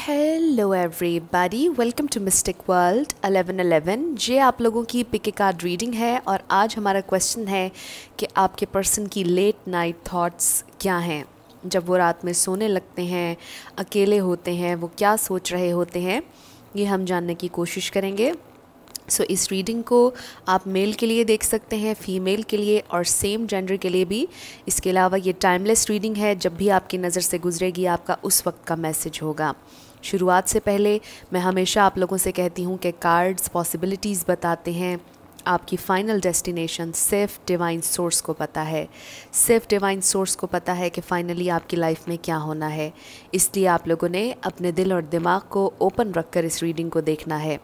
Hello everybody, welcome to mystic world 1111। ये आप लोगों की पिक ए कार्ड रीडिंग है और आज हमारा क्वेश्चन है कि आपके पर्सन की लेट नाइट थॉट्स क्या हैं। जब वो रात में सोने लगते हैं, अकेले होते हैं, वो क्या सोच रहे होते हैं, ये हम जानने की कोशिश करेंगे। इस रीडिंग को आप मेल के लिए देख सकते हैं, फीमेल के लिए और सेम जेंडर के लिए भी। इसके अलावा ये टाइमलेस रीडिंग है, जब भी आपकी नज़र से गुजरेगी आपका उस वक्त का मैसेज होगा। शुरुआत से पहले मैं हमेशा आप लोगों से कहती हूँ कि कार्ड्स पॉसिबिलिटीज़ बताते हैं, आपकी फ़ाइनल डेस्टिनेशन सिर्फ डिवाइन सोर्स को पता है। सिर्फ डिवाइन सोर्स को पता है कि फ़ाइनली आपकी लाइफ में क्या होना है। इसलिए आप लोगों ने अपने दिल और दिमाग को ओपन रखकर इस रीडिंग को देखना है।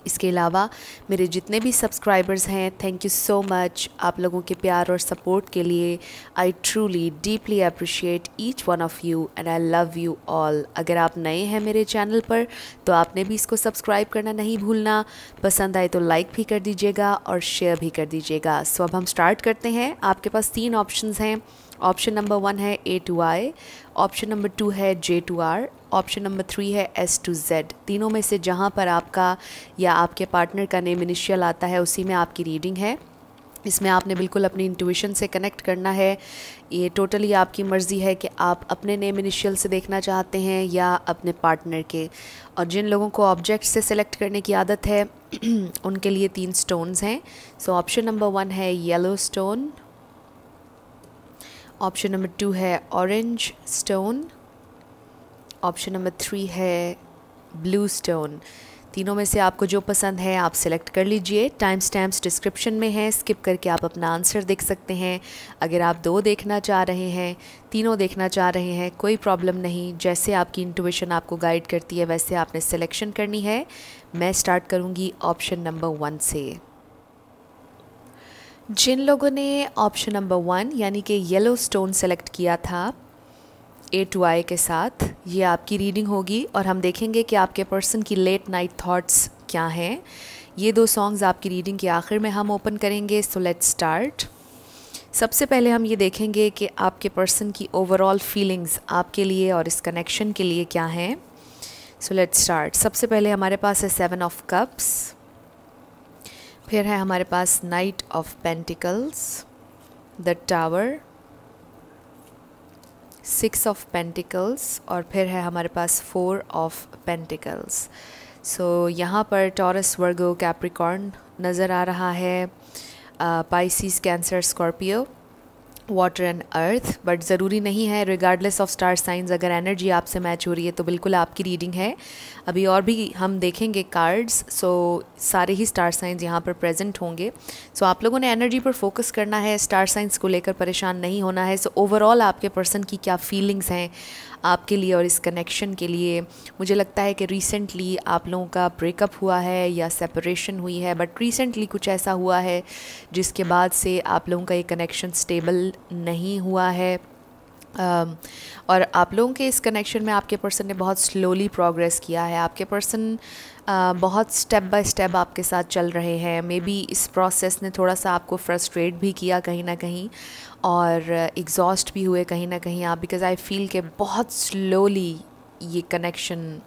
इसके अलावा मेरे जितने भी सब्सक्राइबर्स हैं, थैंक यू सो मच आप लोगों के प्यार और सपोर्ट के लिए। I truly deeply appreciate each one of you and I love you all. अगर आप नए हैं मेरे चैनल पर तो आपने भी इसको सब्सक्राइब करना नहीं भूलना। पसंद आए तो लाइक भी कर दीजिएगा और शेयर भी कर दीजिएगा। अब हम स्टार्ट करते हैं। आपके पास 3 ऑप्शंस हैं। ऑप्शन नंबर 1 है A to I, option number 2 है J to R, option number 3 है S to Z। तीनों में से जहां पर आपका या आपके पार्टनर का नेम इनिशियल आता है उसी में आपकी रीडिंग है। इसमें आपने बिल्कुल अपनी इंट्यूशन से कनेक्ट करना है। ये टोटली आपकी मर्ज़ी है कि आप अपने नेम इनिशियल से देखना चाहते हैं या अपने पार्टनर के। और जिन लोगों को ऑब्जेक्ट से सिलेक्ट करने की आदत है उनके लिए 3 स्टोन्स हैं। ऑप्शन नंबर 1 है येलो स्टोन, ऑप्शन नंबर 2 है ऑरेंज स्टोन, ऑप्शन नंबर 3 है ब्लू स्टोन। तीनों में से आपको जो पसंद है आप सिलेक्ट कर लीजिए। टाइम स्टैम्प्स डिस्क्रिप्शन में है, स्किप करके आप अपना आंसर देख सकते हैं। अगर आप 2 देखना चाह रहे हैं, तीनों देखना चाह रहे हैं, कोई प्रॉब्लम नहीं। जैसे आपकी इंट्यूशन आपको गाइड करती है वैसे आपने सिलेक्शन करनी है। मैं स्टार्ट करूँगी ऑप्शन नंबर 1 से। जिन लोगों ने ऑप्शन नंबर 1 यानी कि येलो स्टोन सेलेक्ट किया था A to I के साथ, ये आपकी रीडिंग होगी और हम देखेंगे कि आपके पर्सन की लेट नाइट थॉट्स क्या हैं। ये 2 सॉन्ग्स आपकी रीडिंग के आखिर में हम ओपन करेंगे। Let's start. सबसे पहले हम ये देखेंगे कि आपके पर्सन की ओवरऑल फीलिंग्स आपके लिए और इस कनेक्शन के लिए क्या हैं। Let's start. सबसे पहले हमारे पास है 7 ऑफ कप्स, फिर है हमारे पास knight of pentacles, the tower, 6 of pentacles और फिर है हमारे पास 4 ऑफ पेंटिकल्स। यहाँ पर टॉरस, वर्गो, कैप्रिकॉर्न नज़र आ रहा है, Pisces, Cancer, Scorpio, water and earth. But ज़रूरी नहीं है, रिगार्डलेस ऑफ स्टार साइंस, अगर एनर्जी आपसे मैच हो रही है तो बिल्कुल आपकी रीडिंग है। अभी और भी हम देखेंगे कार्ड्स। सारे ही स्टार साइंस यहाँ पर प्रेजेंट होंगे। आप लोगों ने एनर्जी पर फोकस करना है, स्टार साइंस को लेकर परेशान नहीं होना है। ओवरऑल आपके पर्सन की क्या फीलिंग्स हैं आपके लिए और इस कनेक्शन के लिए। मुझे लगता है कि रिसेंटली आप लोगों का ब्रेकअप हुआ है या सेपरेशन हुई है, बट रिसेंटली कुछ ऐसा हुआ है जिसके बाद से आप लोगों का ये कनेक्शन स्टेबल नहीं हुआ है। और आप लोगों के इस कनेक्शन में आपके पर्सन ने बहुत स्लोली प्रोग्रेस किया है। आपके पर्सन बहुत स्टेप बाय स्टेप आपके साथ चल रहे हैं। मे बी इस प्रोसेस ने थोड़ा सा आपको फ्रस्ट्रेट भी किया कहीं ना कहीं और एग्जॉस्ट भी हुए कहीं ना कहीं आप, बिकॉज़ आई फील कि बहुत स्लोली ये कनेक्शन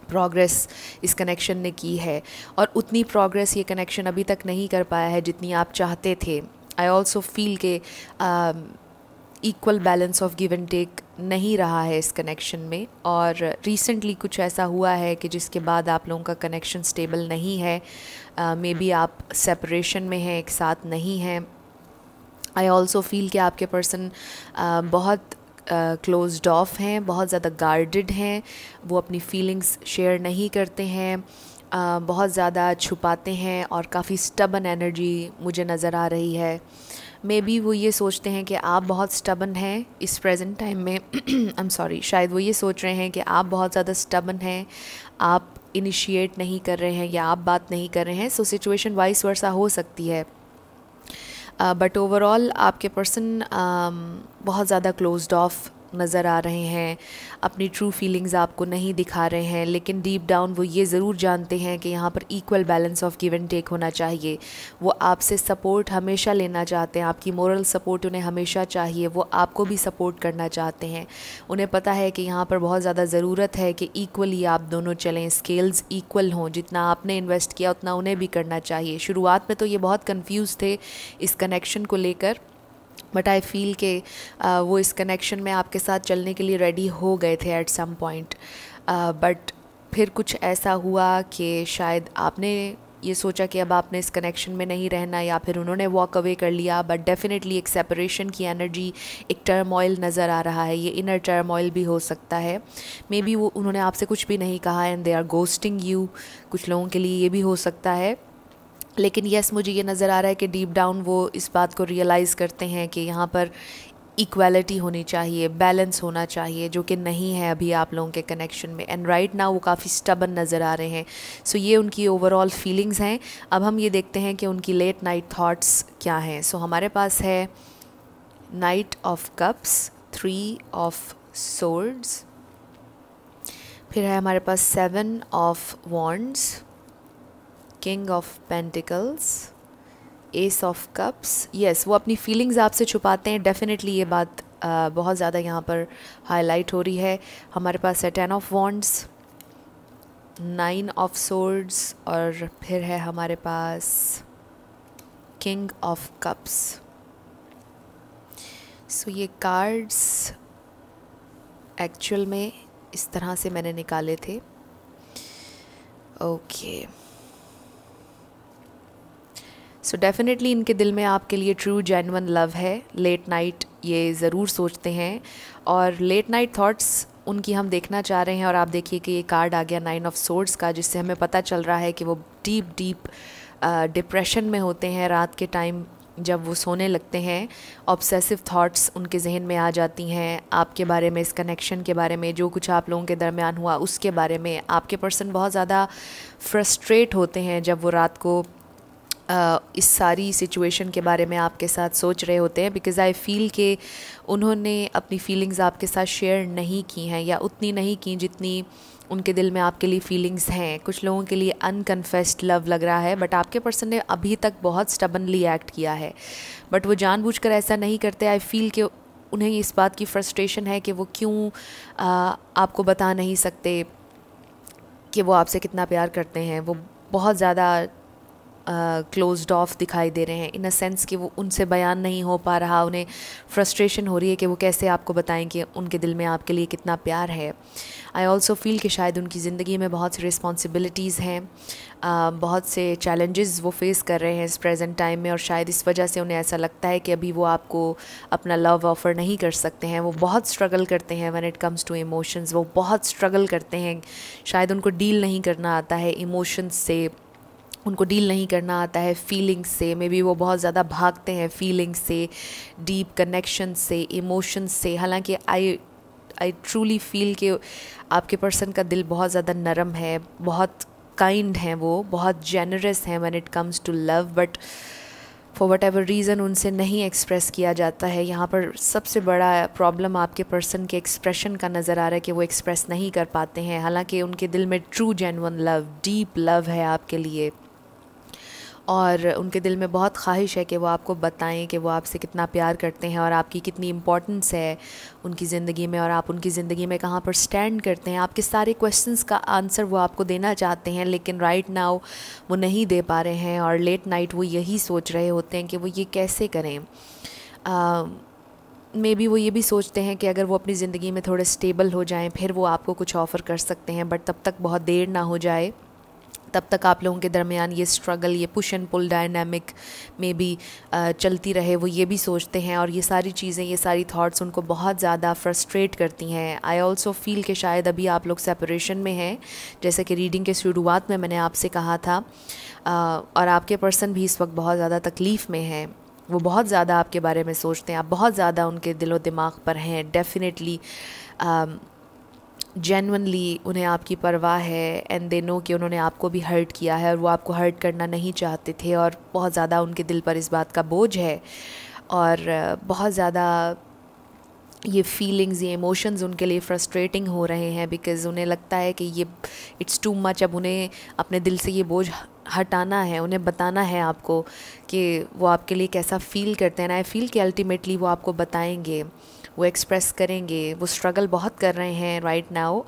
प्रोग्रेस इस कनेक्शन ने की है और उतनी प्रोग्रेस ये कनेक्शन अभी तक नहीं कर पाया है जितनी आप चाहते थे। आई ऑल्सो फील के equal balance of give and take नहीं रहा है इस कनेक्शन में और रिसेंटली कुछ ऐसा हुआ है कि जिसके बाद आप लोगों का कनेक्शन स्टेबल नहीं है। मे बी आप सेपरेशन में हैं, एक साथ नहीं हैं। आई ऑल्सो फील कि आपके पर्सन बहुत क्लोज्ड ऑफ हैं, बहुत ज़्यादा गार्डेड हैं, वो अपनी फीलिंग्स शेयर नहीं करते हैं, बहुत ज़्यादा छुपाते हैं और काफ़ी स्टबन एनर्जी मुझे नज़र आ रही है। मे बी वो ये सोचते हैं कि आप बहुत स्टबन हैं इस प्रेजेंट टाइम में। आई एम सॉरी, शायद वो ये सोच रहे हैं कि आप बहुत ज़्यादा स्टबन हैं, आप इनिशिएट नहीं कर रहे हैं या आप बात नहीं कर रहे हैं। सिचुएशन वाइस वर्सा हो सकती है, बट ओवरऑल आपके पर्सन बहुत ज़्यादा क्लोज्ड ऑफ नज़र आ रहे हैं, अपनी ट्रू फीलिंग्स आपको नहीं दिखा रहे हैं, लेकिन डीप डाउन वो ये ज़रूर जानते हैं कि यहाँ पर equal balance of give and take होना चाहिए। वो आपसे सपोर्ट हमेशा लेना चाहते हैं, आपकी मोरल सपोर्ट उन्हें हमेशा चाहिए, वो आपको भी सपोर्ट करना चाहते हैं। उन्हें पता है कि यहाँ पर बहुत ज़्यादा ज़रूरत है कि इक्वली आप दोनों चलें, स्केल्स इक्वल हों, जितना आपने इन्वेस्ट किया उतना उन्हें भी करना चाहिए। शुरुआत में तो ये बहुत कंफ्यूज थे इस कनेक्शन को लेकर, बट आई फील कि वो इस कनेक्शन में आपके साथ चलने के लिए रेडी हो गए थे एट सम पॉइंट। बट फिर कुछ ऐसा हुआ कि शायद आपने ये सोचा कि अब आपने इस कनेक्शन में नहीं रहना, या फिर उन्होंने वॉक अवे कर लिया। बट डेफिनेटली एक सेपरेशन की एनर्जी, एक टर्मोइल नज़र आ रहा है। ये इनर टर्मोइल भी हो सकता है। मे बी वो उन्होंने आपसे कुछ भी नहीं कहा and they are ghosting you. कुछ लोगों के लिए ये भी हो सकता है। लेकिन यस, मुझे ये नज़र आ रहा है कि डीप डाउन वो इस बात को रियलाइज़ करते हैं कि यहाँ पर इक्वालिटी होनी चाहिए, बैलेंस होना चाहिए, जो कि नहीं है अभी आप लोगों के कनेक्शन में। एंड राइट नाउ वो काफ़ी स्टबन नज़र आ रहे हैं। सो ये उनकी ओवरऑल फीलिंग्स हैं। अब हम ये देखते हैं कि उनकी लेट नाइट थॉट्स क्या हैं। सो हमारे पास है night of cups, 3 of swords, फिर है हमारे पास 7 of wands, king of pentacles, S of cups. Yes, वो अपनी फीलिंग्स आपसे छुपाते हैं। डेफिनेटली ये बात बहुत ज़्यादा यहाँ पर हाईलाइट हो रही है। हमारे पास है 10 ऑफ वॉन्ड्स, 9 ऑफ सोर्ड्स, और फिर है हमारे पास किंग ऑफ कप्स। सो ये कार्ड्स एक्चुअल में इस तरह से मैंने निकाले थे। ओके, सो डेफिनेटली इनके दिल में आपके लिए ट्रू जेन्युइन लव है। लेट नाइट ये ज़रूर सोचते हैं, और लेट नाइट थॉट्स उनकी हम देखना चाह रहे हैं। और आप देखिए कि ये कार्ड आ गया 9 ऑफ सोर्ड्स का, जिससे हमें पता चल रहा है कि वो डीप डिप्रेशन में होते हैं रात के टाइम। जब वो सोने लगते हैं, ऑब्सेसिव थॉट्स उनके जहन में आ जाती हैं आपके बारे में, इस कनेक्शन के बारे में, जो कुछ आप लोगों के दरमियान हुआ उसके बारे में। आपके पर्सन बहुत ज़्यादा फ्रस्ट्रेट होते हैं जब वो रात को इस सारी सिचुएशन के बारे में आपके साथ सोच रहे होते हैं, बिकॉज़ आई फील कि उन्होंने अपनी फीलिंग्स आपके साथ शेयर नहीं की हैं, या उतनी नहीं की जितनी उनके दिल में आपके लिए फीलिंग्स हैं। कुछ लोगों के लिए अनकन्फेस्ड लव लग रहा है, बट आपके पर्सन ने अभी तक बहुत स्टबनली एक्ट किया है। बट वो जानबूझकर ऐसा नहीं करते। आई फील कि उन्हें इस बात की फ्रस्ट्रेशन है कि वो क्यों आपको बता नहीं सकते कि वो आपसे कितना प्यार करते हैं। वो बहुत ज़्यादा क्लोज्ड ऑफ दिखाई दे रहे हैं, इन अ सेंस कि वो उनसे बयान नहीं हो पा रहा। उन्हें फ्रस्ट्रेशन हो रही है कि वो कैसे आपको बताएं कि उनके दिल में आपके लिए कितना प्यार है। आई ऑल्सो फील कि शायद उनकी ज़िंदगी में बहुत सी रिस्पॉन्सिबिलिटीज़ हैं, बहुत से चैलेंजेस वो फेस कर रहे हैं इस प्रेजेंट टाइम में, और शायद इस वजह से उन्हें ऐसा लगता है कि अभी वो आपको अपना लव ऑफ़र नहीं कर सकते हैं। वो बहुत स्ट्रगल करते हैं when it comes to emotions. वो बहुत स्ट्रगल करते हैं। शायद उनको डील नहीं करना आता है इमोशंस से, उनको डील नहीं करना आता है फीलिंग्स से। मे बी वो बहुत ज़्यादा भागते हैं फीलिंग्स से, डीप कनेक्शन से, इमोशंस से। हालांकि आई ट्रूली फील कि आपके पर्सन का दिल बहुत ज़्यादा नरम है, बहुत काइंड हैं, वो बहुत जेनरस हैं when it comes to love, but for whatever reason उनसे नहीं एक्सप्रेस किया जाता है। यहाँ पर सबसे बड़ा प्रॉब्लम आपके पर्सन के एक्सप्रेशन का नज़र आ रहा है कि वो एक्सप्रेस नहीं कर पाते हैं। हालांकि उनके दिल में true genuine love, deep love है आपके लिए, और उनके दिल में बहुत ख्वाहिश है कि वो आपको बताएं कि वो आपसे कितना प्यार करते हैं और आपकी कितनी इम्पोर्टेंस है उनकी ज़िंदगी में, और आप उनकी ज़िंदगी में कहाँ पर स्टैंड करते हैं। आपके सारे क्वेश्चंस का आंसर वो आपको देना चाहते हैं, लेकिन राइट नाउ वो नहीं दे पा रहे हैं। और लेट नाइट वो यही सोच रहे होते हैं कि वो ये कैसे करें। मे बी वो ये भी सोचते हैं कि अगर वो अपनी ज़िंदगी में थोड़े स्टेबल हो जाएं फिर वो आपको कुछ ऑफ़र कर सकते हैं, बट तब तक बहुत देर ना हो जाए, तब तक आप लोगों के दरमियान ये स्ट्रगल, ये पुश एंड पुल डायनामिक में भी चलती रहे। वो ये भी सोचते हैं, और ये सारी चीज़ें, ये सारी थॉट्स उनको बहुत ज़्यादा फ्रस्ट्रेट करती हैं। आई ऑल्सो फील कि शायद अभी आप लोग सेपरेशन में हैं, जैसे कि रीडिंग के शुरुआत में मैंने आपसे कहा था, और आपके पर्सन भी इस वक्त बहुत ज़्यादा तकलीफ़ में हैं। वो बहुत ज़्यादा आपके बारे में सोचते हैं, आप बहुत ज़्यादा उनके दिलो दिमाग पर हैं। डेफिनेटली जेन्युइनली उन्हें आपकी परवाह है, एंड दे नो कि उन्होंने आपको भी हर्ट किया है और वो आपको हर्ट करना नहीं चाहते थे, और बहुत ज़्यादा उनके दिल पर इस बात का बोझ है, और बहुत ज़्यादा ये फीलिंग्स, ये इमोशंस उनके लिए फ्रस्ट्रेटिंग हो रहे हैं, बिकॉज़ उन्हें लगता है कि ये इट्स टू मच। अब उन्हें अपने दिल से ये बोझ हटाना है, उन्हें बताना है आपको कि वो आपके लिए कैसा फ़ील करते हैं। आई फील कि अल्टीमेटली वो आपको बताएंगे, वो एक्सप्रेस करेंगे। वो स्ट्रगल बहुत कर रहे हैं राइट नाउ,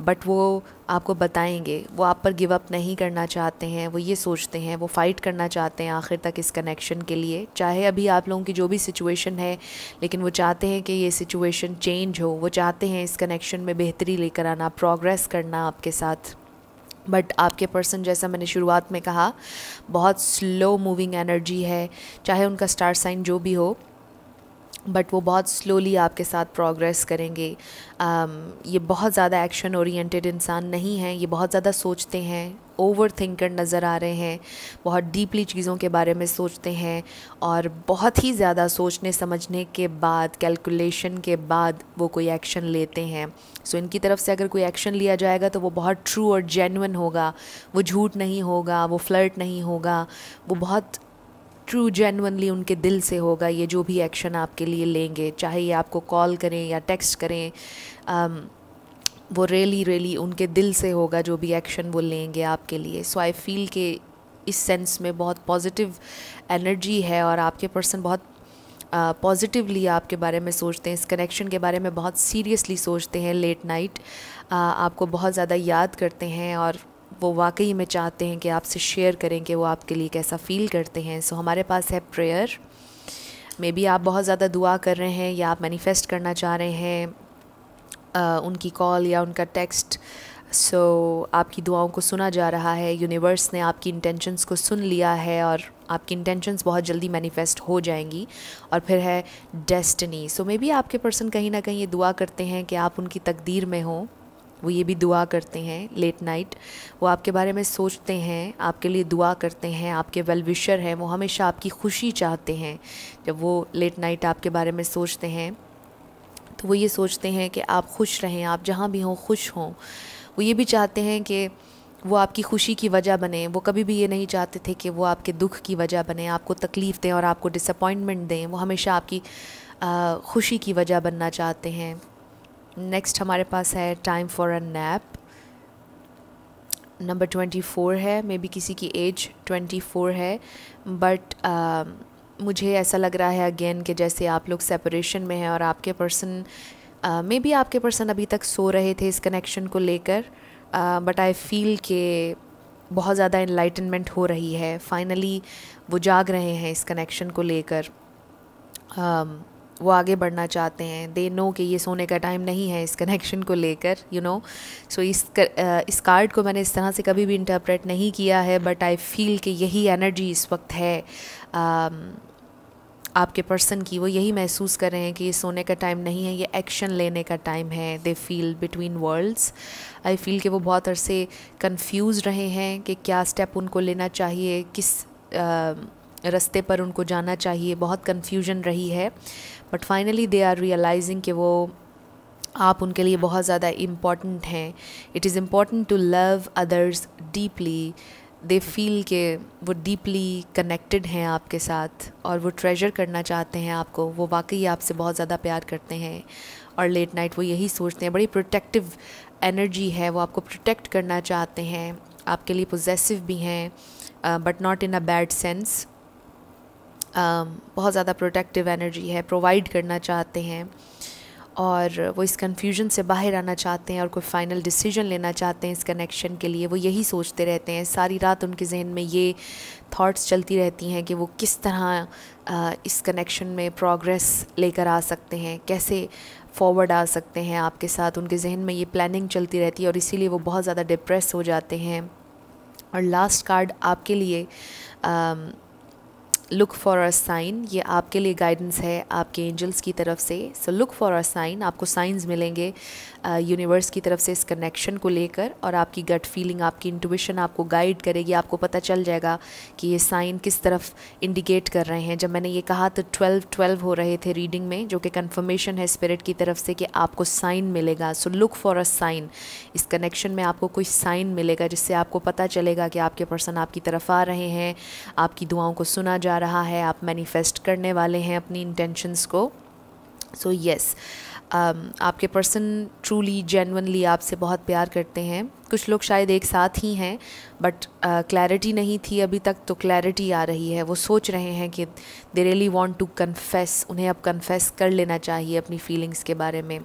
बट वो आपको बताएंगे। वो आप पर गिव अप नहीं करना चाहते हैं, वो ये सोचते हैं, वो फ़ाइट करना चाहते हैं आखिर तक इस कनेक्शन के लिए। चाहे अभी आप लोगों की जो भी सिचुएशन है, लेकिन वो चाहते हैं कि ये सिचुएशन चेंज हो। वो चाहते हैं इस कनेक्शन में बेहतरी लेकर आना, प्रोग्रेस करना आपके साथ। बट आपके पर्सन, जैसा मैंने शुरुआत में कहा, बहुत स्लो मूविंग एनर्जी है। चाहे उनका स्टार साइन जो भी हो, बट वो बहुत स्लोली आपके साथ प्रोग्रेस करेंगे। ये बहुत ज़्यादा एक्शन ओरिएंटेड इंसान नहीं हैं। ये बहुत ज़्यादा सोचते हैं, ओवर थिंकर नज़र आ रहे हैं, बहुत डीपली चीज़ों के बारे में सोचते हैं, और बहुत ही ज़्यादा सोचने समझने के बाद, कैलकुलेशन के बाद वो कोई एक्शन लेते हैं। सो इनकी तरफ से अगर कोई एक्शन लिया जाएगा तो वो बहुत ट्रू और जेन्युइन होगा। वो झूठ नहीं होगा, वो फ्लर्ट नहीं होगा, वो बहुत ट्रू जेन्युइनली उनके दिल से होगा। ये जो भी एक्शन आपके लिए लेंगे, चाहे ये आपको कॉल करें या टेक्स्ट करें, वो रियली उनके दिल से होगा जो भी एक्शन वो लेंगे आपके लिए। सो आई फील कि इस सेंस में बहुत पॉजिटिव एनर्जी है, और आपके पर्सन बहुत पॉजिटिवली आपके बारे में सोचते हैं, इस कनेक्शन के बारे में बहुत सीरियसली सोचते हैं। लेट नाइट आपको बहुत ज़्यादा याद करते हैं, और वो वाकई में चाहते हैं कि आपसे शेयर करें कि वो आपके लिए कैसा फ़ील करते हैं। सो हमारे पास है प्रेयर। मे बी आप बहुत ज़्यादा दुआ कर रहे हैं, या आप मैनिफेस्ट करना चाह रहे हैं उनकी कॉल या उनका टेक्स्ट। सो आपकी दुआओं को सुना जा रहा है। यूनिवर्स ने आपकी इंटेंशंस को सुन लिया है, और आपकी इंटेंशंस बहुत जल्दी मैनिफेस्ट हो जाएंगी। और फिर है डेस्टिनी। सो मे बी आपके पर्सन कहीं ना कहीं ये दुआ करते हैं कि आप उनकी तकदीर में हों। वो ये भी दुआ करते हैं लेट नाइट, वो आपके बारे में सोचते हैं, आपके लिए दुआ करते हैं, आपके वेल विशर हैं। वो हमेशा आपकी खुशी चाहते हैं। जब वो लेट नाइट आपके बारे में सोचते हैं तो वो ये सोचते हैं कि आप खुश रहें, आप जहाँ भी हों खुश हों। वो ये भी चाहते हैं कि वो आपकी खुशी की वजह बने। वो कभी भी ये नहीं चाहते थे कि वो आपके दुख की वजह बने, आपको तकलीफ़ दें और आपको डिसअपॉइंटमेंट दें। वो हमेशा आपकी खुशी की वजह बनना चाहते हैं। नेक्स्ट हमारे पास है time for a nap. Number 24 है। मे बी किसी की एज 24 है, बट मुझे ऐसा लग रहा है अगेन कि जैसे आप लोग सेपरेशन में हैं, और आपके पर्सन मे बी आपके पर्सन अभी तक सो रहे थे इस कनेक्शन को लेकर, बट आई फील कि बहुत ज़्यादा इनलाइटनमेंट हो रही है। फाइनली वो जाग रहे हैं इस कनेक्शन को लेकर। वो आगे बढ़ना चाहते हैं। दे नो कि ये सोने का टाइम नहीं है इस कनेक्शन को लेकर, यू नो। सो इस कार्ड को मैंने इस तरह से कभी भी इंटरप्रेट नहीं किया है, बट आई फील कि यही एनर्जी इस वक्त है आपके पर्सन की। वो यही महसूस कर रहे हैं कि ये सोने का टाइम नहीं है, ये एक्शन लेने का टाइम है। They feel between worlds. I feel कि वो बहुत अरसे कंफ्यूज रहे हैं कि क्या स्टेप उनको लेना चाहिए, किस रास्ते पर उनको जाना चाहिए। बहुत कन्फ्यूजन रही है, but finally they are realizing कि वो आप उनके लिए बहुत ज़्यादा इम्पॉर्टेंट हैं। It is important to love others deeply. They feel के वो डीपली कनेक्टेड हैं आपके साथ, और वो ट्रेजर करना चाहते हैं आपको। वो वाकई आपसे बहुत ज़्यादा प्यार करते हैं, और लेट नाइट वो यही सोचते हैं। बड़ी प्रोटेक्टिव एनर्जी है, वो आपको प्रोटेक्ट करना चाहते हैं, आपके लिए पोजेसिव भी हैं, but not in a bad sense. बहुत ज़्यादा प्रोटेक्टिव एनर्जी है, प्रोवाइड करना चाहते हैं, और वो इस कन्फ्यूजन से बाहर आना चाहते हैं, और कोई फ़ाइनल डिसीजन लेना चाहते हैं इस कनेक्शन के लिए। वो यही सोचते रहते हैं सारी रात। उनके जहन में ये थॉट्स चलती रहती हैं कि वो किस तरह इस कनेक्शन में प्रोग्रेस लेकर आ सकते हैं, कैसे फॉरवर्ड आ सकते हैं आपके साथ। उनके जहन में ये प्लानिंग चलती रहती है, और इसीलिए वो बहुत ज़्यादा डिप्रेस हो जाते हैं। और लास्ट कार्ड आपके लिए लुक फॉर अ साइन। ये आपके लिए गाइडेंस है आपके एंजल्स की तरफ से। So look for a sign. आपको साइंस मिलेंगे यूनिवर्स की तरफ से इस कनेक्शन को लेकर, और आपकी गट फीलिंग, आपकी इंट्यूशन आपको गाइड करेगी। आपको पता चल जाएगा कि ये साइन किस तरफ इंडिकेट कर रहे हैं। जब मैंने ये कहा तो 12 हो रहे थे रीडिंग में, जो कि कन्फर्मेशन है स्पिरिट की तरफ से कि आपको साइन मिलेगा। So look for a sign. इस कनेक्शन में आपको कोई साइन मिलेगा जिससे आपको पता चलेगा कि आपके पर्सन आपकी तरफ आ रहे हैं, आपकी दुआओं को सुना जा रहा है, आप मैनिफेस्ट करने वाले हैं अपनी इंटेंशंस को। सो येस, आपके पर्सन ट्रूली जेन्युइनली आपसे बहुत प्यार करते हैं। कुछ लोग शायद एक साथ ही हैं बट क्लैरिटी नहीं थी अभी तक, तो क्लैरिटी आ रही है। वो सोच रहे हैं कि they really want to confess, उन्हें अब कन्फेस कर लेना चाहिए अपनी फीलिंग्स के बारे में।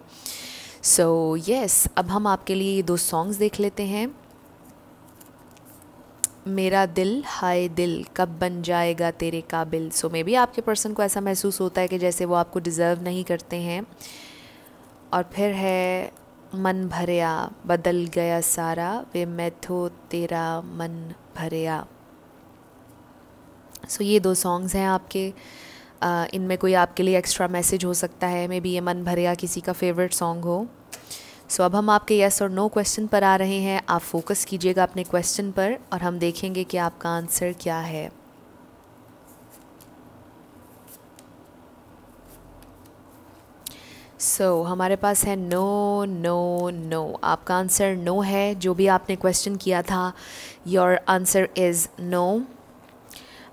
सो यस, अब हम आपके लिए ये 2 सॉन्ग्स देख लेते हैं। मेरा दिल हाय दिल कब बन जाएगा तेरे काबिल। सो मे बी आपके पर्सन को ऐसा महसूस होता है कि जैसे वो आपको डिज़र्व नहीं करते हैं। और फिर है मन भरिया बदल गया सारा वे मैं तो तेरा मन भरिया। सो ये 2 सॉन्ग्स हैं आपके। इनमें कोई आपके लिए एक्स्ट्रा मैसेज हो सकता है। मे बी ये मन भरिया किसी का फेवरेट सॉन्ग हो। सो अब हम आपके यस और नो क्वेश्चन पर आ रहे हैं। आप फोकस कीजिएगा अपने क्वेश्चन पर और हम देखेंगे कि आपका आंसर क्या है। सो हमारे पास है नो नो नो। आपका आंसर नो है। जो भी आपने क्वेश्चन किया था, योर आंसर इज़ नो।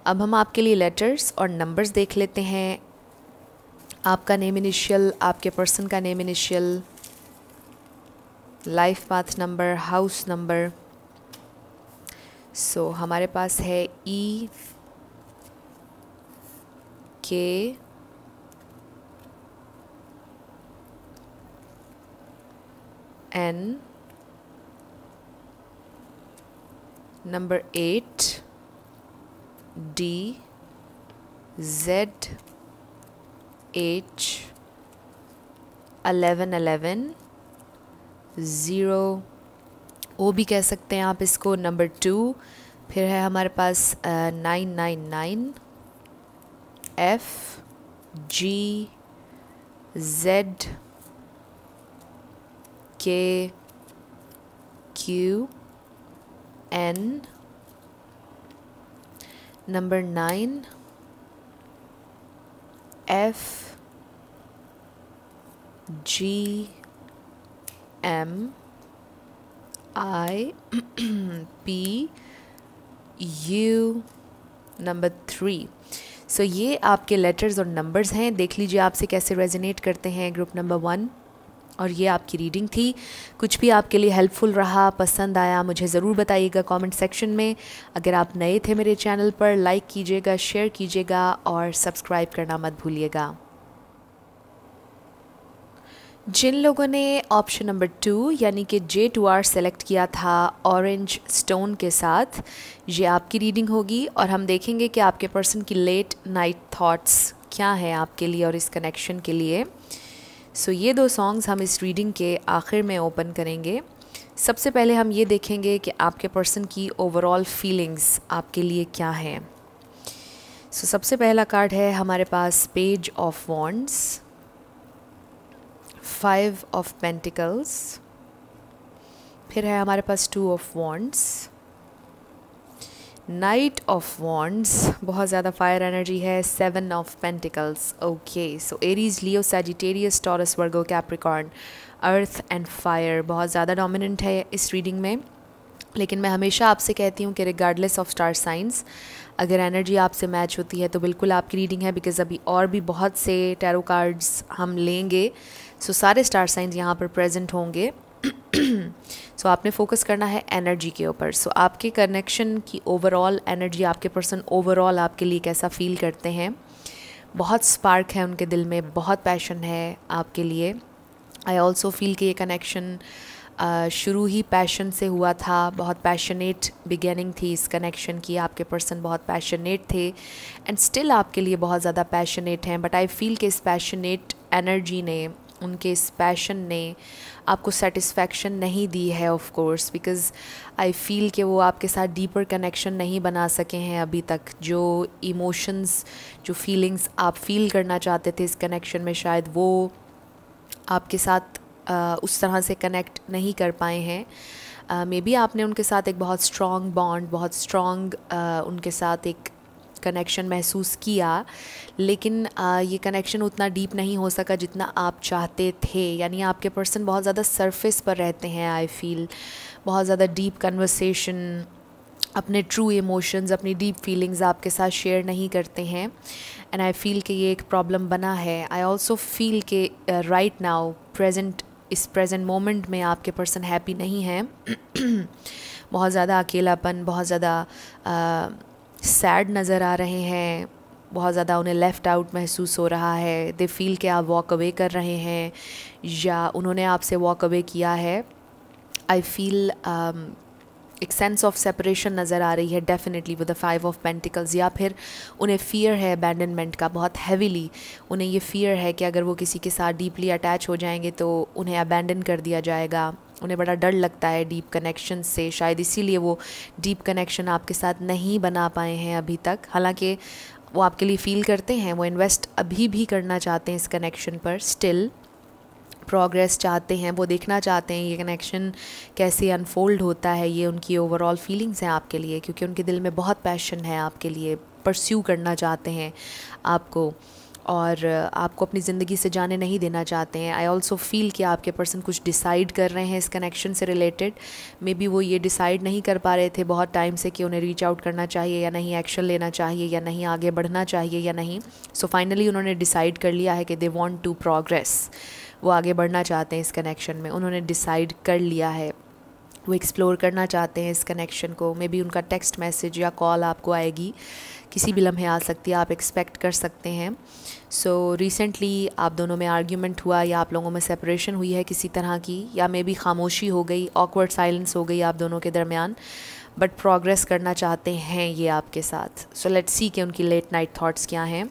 अब हम आपके लिए लेटर्स और नंबर्स देख लेते हैं। आपका नेम इनिशियल, आपके पर्सन का name initial, life path number, house number. So हमारे पास है E K N, number 8, D, Z, H, 1111, 0, O भी कह सकते हैं आप इसको, नंबर 2। फिर है हमारे पास 999, F, G, Z, K, Q, N, number 9, F, G, M, I, P, U, number 3। So ये आपके लेटर्स और नंबर्स हैं। देख लीजिए आपसे कैसे रेजोनेट करते हैं ग्रुप नंबर 1। और ये आपकी रीडिंग थी। कुछ भी आपके लिए हेल्पफुल रहा, पसंद आया, मुझे ज़रूर बताइएगा कमेंट सेक्शन में। अगर आप नए थे मेरे चैनल पर, लाइक कीजिएगा, शेयर कीजिएगा और सब्सक्राइब करना मत भूलिएगा। जिन लोगों ने ऑप्शन नंबर 2 यानी कि J2R सेलेक्ट किया था ऑरेंज स्टोन के साथ, ये आपकी रीडिंग होगी और हम देखेंगे कि आपके पर्सन की लेट नाइट थॉट्स क्या है आपके लिए और इस कनेक्शन के लिए। सो ये 2 सॉन्ग्स हम इस रीडिंग के आखिर में ओपन करेंगे। सबसे पहले हम ये देखेंगे कि आपके पर्सन की ओवरऑल फीलिंग्स आपके लिए क्या हैं। सो सबसे पहला कार्ड है हमारे पास page of wands, 5 of pentacles, फिर है हमारे पास 2 of wands, knight of wands, बहुत ज़्यादा फायर एनर्जी है, 7 of pentacles. Okay, so Aries, Leo, Sagittarius, Taurus, Virgo, Capricorn, earth and fire बहुत ज़्यादा डोमिनेंट है इस रीडिंग में। लेकिन मैं हमेशा आपसे कहती हूँ कि रिगार्डलेस ऑफ स्टार साइंस, अगर एनर्जी आपसे मैच होती है तो बिल्कुल आपकी रीडिंग है। बिकॉज़ अभी और भी बहुत से टैरो कार्ड्स हम लेंगे, सो सारे स्टार साइंस यहाँ पर प्रेजेंट होंगे। सो आपने फोकस करना है एनर्जी के ऊपर। सो आपके कनेक्शन की ओवरऑल एनर्जी, आपके पर्सन ओवरऑल आपके लिए कैसा फील करते हैं। बहुत स्पार्क है उनके दिल में, बहुत पैशन है आपके लिए। आई ऑल्सो फील कि ये कनेक्शन शुरू ही पैशन से हुआ था। बहुत पैशनेट बिगिनिंग थी इस कनेक्शन की। आपके पर्सन बहुत पैशनेट थे एंड स्टिल आपके लिए बहुत ज़्यादा पैशनेट हैं। बट आई फील कि इस पैशनेट एनर्जी ने, उनके इस पैशन ने आपको सेटिस्फैक्शन नहीं दी है of course. Because I feel कि वो आपके साथ डीपर कनेक्शन नहीं बना सके हैं अभी तक। जो इमोशंस, जो फीलिंग्स आप फील करना चाहते थे इस कनेक्शन में, शायद वो आपके साथ उस तरह से कनेक्ट नहीं कर पाए हैं। मे बी आपने उनके साथ एक बहुत स्ट्रॉन्ग बॉन्ड, बहुत स्ट्रॉन्ग उनके साथ एक कनेक्शन महसूस किया, लेकिन ये कनेक्शन उतना डीप नहीं हो सका जितना आप चाहते थे। यानी आपके पर्सन बहुत ज़्यादा सरफेस पर रहते हैं। आई फील बहुत ज़्यादा डीप कन्वर्सेशन अपने ट्रू इमोशंस, अपनी डीप फीलिंग्स आपके साथ शेयर नहीं करते हैं। एंड आई फील कि ये एक प्रॉब्लम बना है। आई ऑल्सो फील कि राइट नाउ इस प्रेजेंट मोमेंट में आपके पर्सन हैप्पी नहीं हैं। बहुत ज़्यादा अकेलापन, बहुत ज़्यादा सैड नज़र आ रहे हैं, बहुत ज़्यादा उन्हें लेफ़्ट आउट महसूस हो रहा है। दे फील कि आप वॉक अवे कर रहे हैं या उन्होंने आपसे वॉक अवे किया है। आई फील एक सेंस ऑफ सेपरेशन नज़र आ रही है definitely with the 5 of pentacles. या फिर उन्हें फ़ियर है अबैंडनमेंट का, बहुत हैवीली उन्हें ये फ़ियर है कि अगर वो किसी के साथ डीपली अटैच हो जाएंगे तो उन्हें अबैंडन कर दिया जाएगा। उन्हें बड़ा डर लगता है डीप कनेक्शन से, शायद इसीलिए वो डीप कनेक्शन आपके साथ नहीं बना पाए हैं अभी तक। हालांकि वो आपके लिए फ़ील करते हैं, वो इन्वेस्ट अभी भी करना चाहते हैं इस कनेक्शन पर, स्टिल प्रोग्रेस चाहते हैं, वो देखना चाहते हैं ये कनेक्शन कैसे अनफोल्ड होता है। ये उनकी ओवरऑल फीलिंग्स हैं आपके लिए, क्योंकि उनके दिल में बहुत पैशन है आपके लिए, परस्यू करना चाहते हैं आपको और आपको अपनी ज़िंदगी से जाने नहीं देना चाहते हैं। आई ऑल्सो फील कि आपके पर्सन कुछ डिसाइड कर रहे हैं इस कनेक्शन से रिलेटेड। मे बी वो ये डिसाइड नहीं कर पा रहे थे बहुत टाइम से कि उन्हें रीच आउट करना चाहिए या नहीं, एक्शन लेना चाहिए या नहीं, आगे बढ़ना चाहिए या नहीं। सो फाइनली उन्होंने डिसाइड कर लिया है कि दे वांट टू प्रोग्रेस, वो आगे बढ़ना चाहते हैं इस कनेक्शन में। उन्होंने डिसाइड कर लिया है, वो एक्सप्लोर करना चाहते हैं इस कनेक्शन को। मे बी उनका टेक्स्ट मैसेज या कॉल आपको आएगी, किसी भी लम्हे आ सकती है, आप एक्सपेक्ट कर सकते हैं। सो रिसेंटली आप दोनों में आर्ग्यूमेंट हुआ या आप लोगों में सेपरेशन हुई है किसी तरह की, या मे बी खामोशी हो गई, ऑकवर्ड साइलेंस हो गई आप दोनों के दरमियान, बट प्रोग्रेस करना चाहते हैं ये आपके साथ। सो लेट्स सी कि उनकी लेट नाइट थॉट्स क्या हैं।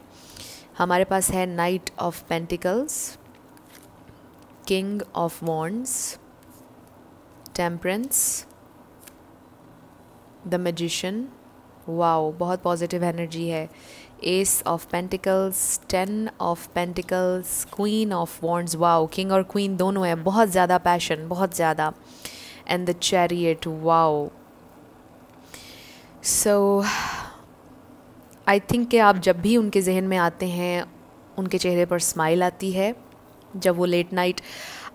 हमारे पास है night of pentacles, king of wands, temperance, the magician. Wow, बहुत पॉजिटिव एनर्जी है। S of pentacles, 10 of pentacles, queen of wands. Wow, king और क्वीन दोनों है, बहुत ज़्यादा पैशन, बहुत ज़्यादा। And the chariot. Wow, so I think कि आप जब भी उनके जहन में आते हैं उनके चेहरे पर स्माइल आती है जब वो late night.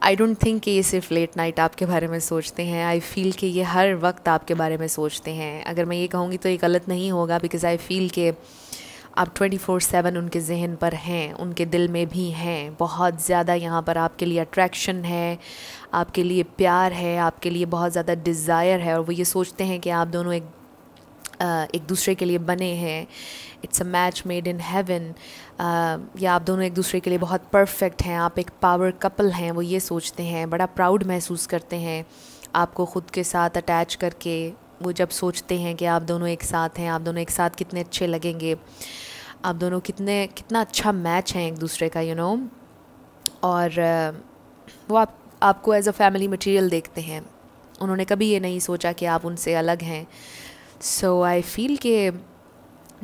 I don't think कि ये सिर्फ लेट नाइट आपके बारे में सोचते हैं, आई फील कि ये हर वक्त आपके बारे में सोचते हैं। अगर मैं ये कहूँगी तो ये गलत नहीं होगा, बिकॉज़ आई फील कि आप 24/7 उनके जहन पर हैं, उनके दिल में भी हैं। बहुत ज़्यादा यहाँ पर आपके लिए अट्रैक्शन है, आपके लिए प्यार है, आपके लिए बहुत ज़्यादा डिज़ायर है, और वो ये सोचते हैं कि आप दोनों एक दूसरे के लिए बने हैं। It's a match made in heaven, या आप दोनों एक दूसरे के लिए बहुत परफेक्ट हैं, आप एक पावर कपल हैं, वो ये सोचते हैं। बड़ा प्राउड महसूस करते हैं आपको ख़ुद के साथ अटैच करके। वो जब सोचते हैं कि आप दोनों एक साथ हैं, आप दोनों एक साथ कितने अच्छे लगेंगे, आप दोनों कितना अच्छा मैच हैं एक दूसरे का, और वो आपको एज अ फैमिली मटेरियल देखते हैं। उन्होंने कभी ये नहीं सोचा कि आप उनसे अलग हैं। सो आई फील कि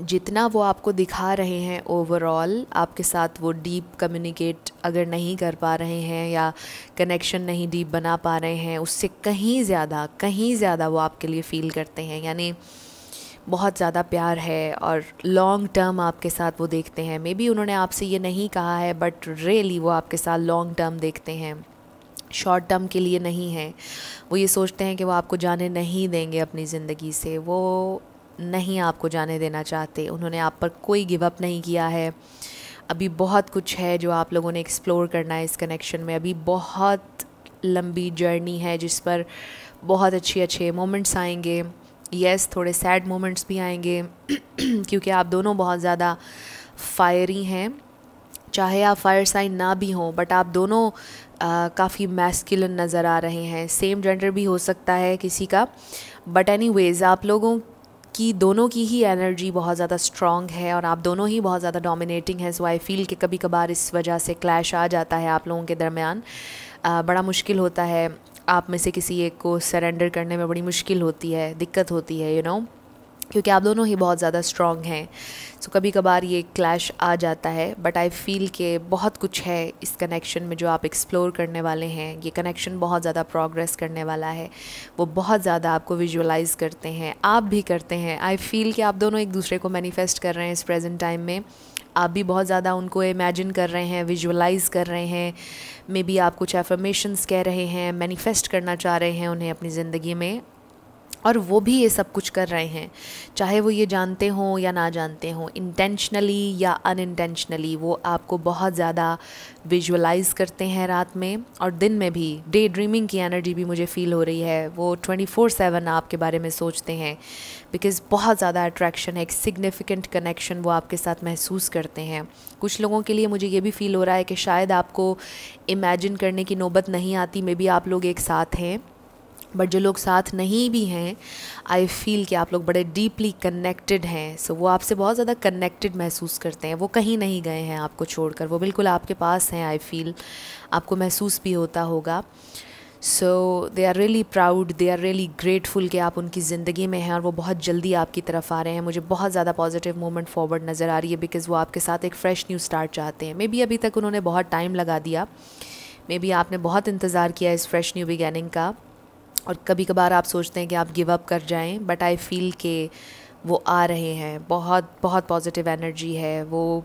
जितना वो आपको दिखा रहे हैं ओवरऑल आपके साथ, वो डीप कम्युनिकेट अगर नहीं कर पा रहे हैं या कनेक्शन नहीं डीप बना पा रहे हैं, उससे कहीं ज़्यादा वो आपके लिए फ़ील करते हैं। यानी बहुत ज़्यादा प्यार है और लॉन्ग टर्म आपके साथ वो देखते हैं। मे बी उन्होंने आपसे ये नहीं कहा है, बट रियली वो आपके साथ लॉन्ग टर्म देखते हैं, शॉर्ट टर्म के लिए नहीं है। वो ये सोचते हैं कि वो आपको जाने नहीं देंगे अपनी ज़िंदगी से, वो नहीं आपको जाने देना चाहते। उन्होंने आप पर कोई गिव अप नहीं किया है। अभी बहुत कुछ है जो आप लोगों ने एक्सप्लोर करना है इस कनेक्शन में। अभी बहुत लंबी जर्नी है जिस पर बहुत अच्छे मोमेंट्स आएंगे। यस, थोड़े सैड मोमेंट्स भी आएंगे क्योंकि आप दोनों बहुत ज़्यादा फायरी हैं। चाहे आप फायर साइन ना भी हों, बट आप दोनों काफ़ी मैस्कुलिन नज़र आ रहे हैं। सेम जेंडर भी हो सकता है किसी का, बट एनीवेज़ आप लोगों की दोनों की ही एनर्जी बहुत ज़्यादा स्ट्रॉन्ग है और आप दोनों ही बहुत ज़्यादा डोमिनेटिंग है। सो आई फील कि कभी कभार इस वजह से क्लैश आ जाता है आप लोगों के दरमियान। बड़ा मुश्किल होता है, आप में से किसी एक को सरेंडर करने में बड़ी मुश्किल होती है, दिक्कत होती है, क्योंकि आप दोनों ही बहुत ज़्यादा स्ट्रॉन्ग हैं। सो कभी कभार ये क्लैश आ जाता है, बट आई फील कि बहुत कुछ है इस कनेक्शन में जो आप एक्सप्लोर करने वाले हैं। ये कनेक्शन बहुत ज़्यादा प्रोग्रेस करने वाला है। वो बहुत ज़्यादा आपको विजुअलाइज़ करते हैं, आप भी करते हैं। आई फील कि आप दोनों एक दूसरे को मैनिफेस्ट कर रहे हैं इस प्रेजेंट टाइम में। आप भी बहुत ज़्यादा उनको इमेजिन कर रहे हैं, विजुअलाइज़ कर रहे हैं। मे बी आप कुछ एफर्मेशंस कह रहे हैं, मैनिफेस्ट करना चाह रहे हैं उन्हें अपनी ज़िंदगी में। और वो भी ये सब कुछ कर रहे हैं, चाहे वो ये जानते हों या ना जानते हों, इंटेंशनली या अनइंटेंशनली। वो आपको बहुत ज़्यादा विजुअलाइज करते हैं रात में, और दिन में भी डे ड्रीमिंग की एनर्जी भी मुझे फ़ील हो रही है। वो 24/7 आपके बारे में सोचते हैं, बिकॉज़ बहुत ज़्यादा अट्रैक्शन है, एक सिग्निफिकेंट कनेक्शन वो आपके साथ महसूस करते हैं। कुछ लोगों के लिए मुझे ये भी फ़ील हो रहा है कि शायद आपको इमेजिन करने की नौबत नहीं आती, मे बी आप लोग एक साथ हैं, बट जो लोग साथ नहीं भी हैं, आई फील कि आप लोग बड़े डीपली कनेक्टेड हैं। सो वो आपसे बहुत ज़्यादा कनेक्टेड महसूस करते हैं। वो कहीं नहीं गए हैं आपको छोड़कर, वो बिल्कुल आपके पास हैं। आई फील आपको महसूस भी होता होगा। So they are really proud, they are really grateful कि आप उनकी ज़िंदगी में हैं, और वो बहुत जल्दी आपकी तरफ आ रहे हैं। मुझे बहुत ज़्यादा पॉजिटिव मूवमेंट फॉरवर्ड नज़र आ रही है, बिकॉज़ वो आपके साथ एक फ़्रेश न्यू स्टार्ट चाहते हैं। मे बी अभी तक उन्होंने बहुत टाइम लगा दिया, मे बी आपने बहुत इंतज़ार किया इस फ्रेश न्यू बिगैनिंग का, और कभी कभार आप सोचते हैं कि आप गिव अप कर जाएं, बट आई फील कि वो आ रहे हैं। बहुत बहुत पॉजिटिव एनर्जी है, वो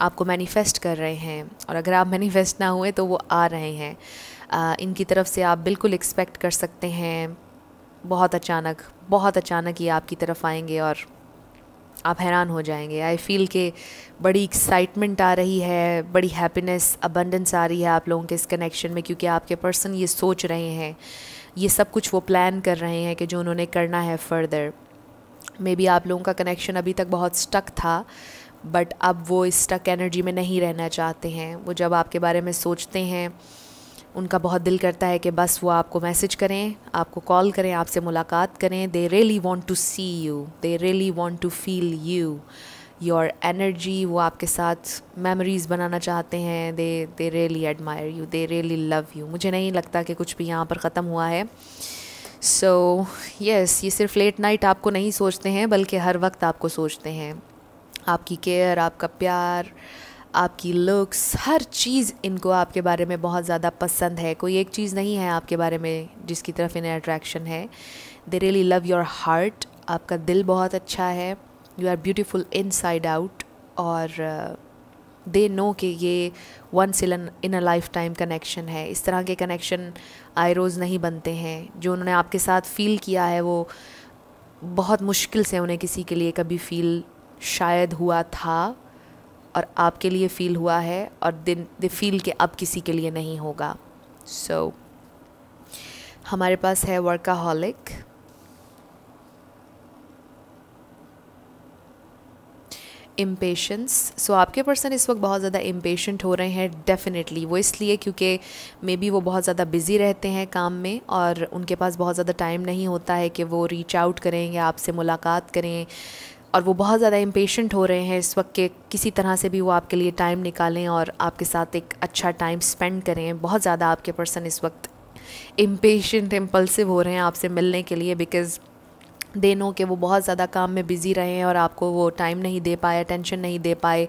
आपको मैनिफेस्ट कर रहे हैं, और अगर आप मैनिफेस्ट ना हुए तो वो आ रहे हैं। इनकी तरफ से आप बिल्कुल एक्सपेक्ट कर सकते हैं, बहुत अचानक ये आपकी तरफ आएंगे और आप हैरान हो जाएंगे। आई फील कि बड़ी एक्साइटमेंट आ रही है, बड़ी हैप्पीनेस, अबंडेंस आ रही है आप लोगों के इस कनेक्शन में, क्योंकि आपके पर्सन ये सोच रहे हैं, ये सब कुछ वो प्लान कर रहे हैं कि जो उन्होंने करना है फर्दर। मे बी आप लोगों का कनेक्शन अभी तक बहुत स्टक था, बट अब वो इस स्टक एनर्जी में नहीं रहना चाहते हैं। वो जब आपके बारे में सोचते हैं, उनका बहुत दिल करता है कि बस वो आपको मैसेज करें, आपको कॉल करें, आपसे मुलाकात करें। They really want to see you, they really want to feel you, your energy. वो आपके साथ मेमोरीज़ बनाना चाहते हैं। They really admire you, they really love you. मुझे नहीं लगता कि कुछ भी यहाँ पर ख़त्म हुआ है। सो यस, ये सिर्फ लेट नाइट आपको नहीं सोचते हैं, बल्कि हर वक्त आपको सोचते हैं। आपकी केयर, आपका प्यार, आपकी लुक्स, हर चीज़ इनको आपके बारे में बहुत ज़्यादा पसंद है। कोई एक चीज़ नहीं है आपके बारे में जिसकी तरफ इन्हें अट्रैक्शन है। They really love your heart, आपका दिल बहुत अच्छा है। You are beautiful inside out, और दे नो कि ये once in a lifetime connection है। इस तरह के कनेक्शन आए रोज़ नहीं बनते हैं। जो उन्होंने आपके साथ फ़ील किया है, वो बहुत मुश्किल से उन्हें किसी के लिए कभी फ़ील शायद हुआ था, और आपके लिए फ़ील हुआ है, और दे फील कि अब किसी के लिए नहीं होगा। सो हमारे पास है वर्काहॉलिक, इम्पेशेंस। सो आपके पर्सन इस वक्त बहुत ज़्यादा इम्पेशेंट हो रहे हैं डेफिनेटली। वो इसलिए क्योंकि मे बी वो बहुत ज़्यादा बिज़ी रहते हैं काम में, और उनके पास बहुत ज़्यादा टाइम नहीं होता है कि वो रीच आउट करें या आपसे मुलाकात करें, और वो बहुत ज़्यादा इम्पेशेंट हो रहे हैं इस वक्त के किसी तरह से भी वो आपके लिए टाइम निकालें और आपके साथ एक अच्छा टाइम स्पेंड करें। बहुत ज़्यादा आपके पर्सन इस वक्त इम्पेशेंट, इम्पल्सिव हो रहे हैं आपसे मिलने के लिए, बिकॉज़ दे नो कि वो बहुत ज़्यादा काम में बिज़ी रहे हैं और आपको वो टाइम नहीं दे पाए, अटेंशन नहीं दे पाए,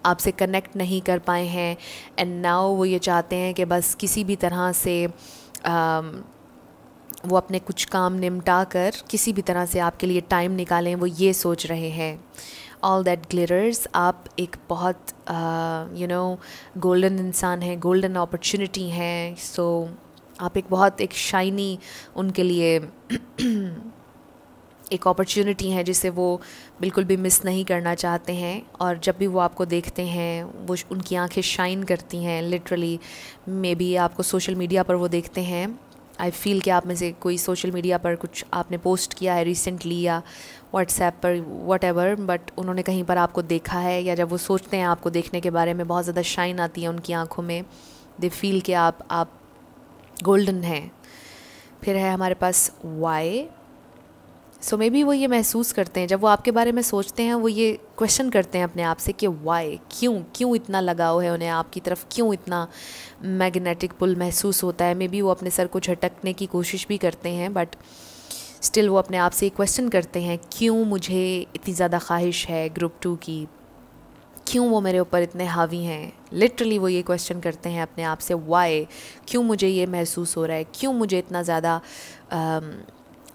आपसे कनेक्ट नहीं कर पाए हैं। एंड नाउ वो ये चाहते हैं कि बस किसी भी तरह से वो अपने कुछ काम निपटा कर किसी भी तरह से आपके लिए टाइम निकालें, वो ये सोच रहे हैं। ऑल दैट ग्लिटर्स, आप एक बहुत गोल्डन इंसान हैं, गोल्डन अपॉर्चुनिटी हैं। सो आप एक शाइनी उनके लिए एक अपॉर्चुनिटी है जिसे वो बिल्कुल भी मिस नहीं करना चाहते हैं। और जब भी वो आपको देखते हैं, वो उनकी आंखें शाइन करती हैं लिटरली। मे बी आपको सोशल मीडिया पर वो देखते हैं, आई फील कि आप में से कोई सोशल मीडिया पर कुछ आपने पोस्ट किया है रिसेंटली या व्हाट्सएप पर, व्हाटएवर, बट उन्होंने कहीं पर आपको देखा है, या जब वो सोचते हैं आपको देखने के बारे में, बहुत ज़्यादा शाइन आती है उनकी आँखों में। दे फील कि आप गोल्डन हैं। फिर है हमारे पास वाई। सो मे बी वो ये महसूस करते हैं, जब वो आपके बारे में सोचते हैं, वो ये क्वेश्चन करते हैं अपने आप से कि वाई, क्यों इतना लगाव है उन्हें आपकी तरफ, क्यों इतना मैग्नेटिक पुल महसूस होता है। मे बी वो अपने सर को झटकने की कोशिश भी करते हैं, बट स्टिल वो अपने आप से एक क्वेश्चन करते हैं, क्यों मुझे इतनी ज़्यादा ख्वाहिश है ग्रुप 2 की, क्यों वो मेरे ऊपर इतने हावी हैं। लिटरली वो ये क्वेश्चन करते हैं अपने आप से, वाई, क्यों मुझे ये महसूस हो रहा है, क्यों मुझे इतना ज़्यादा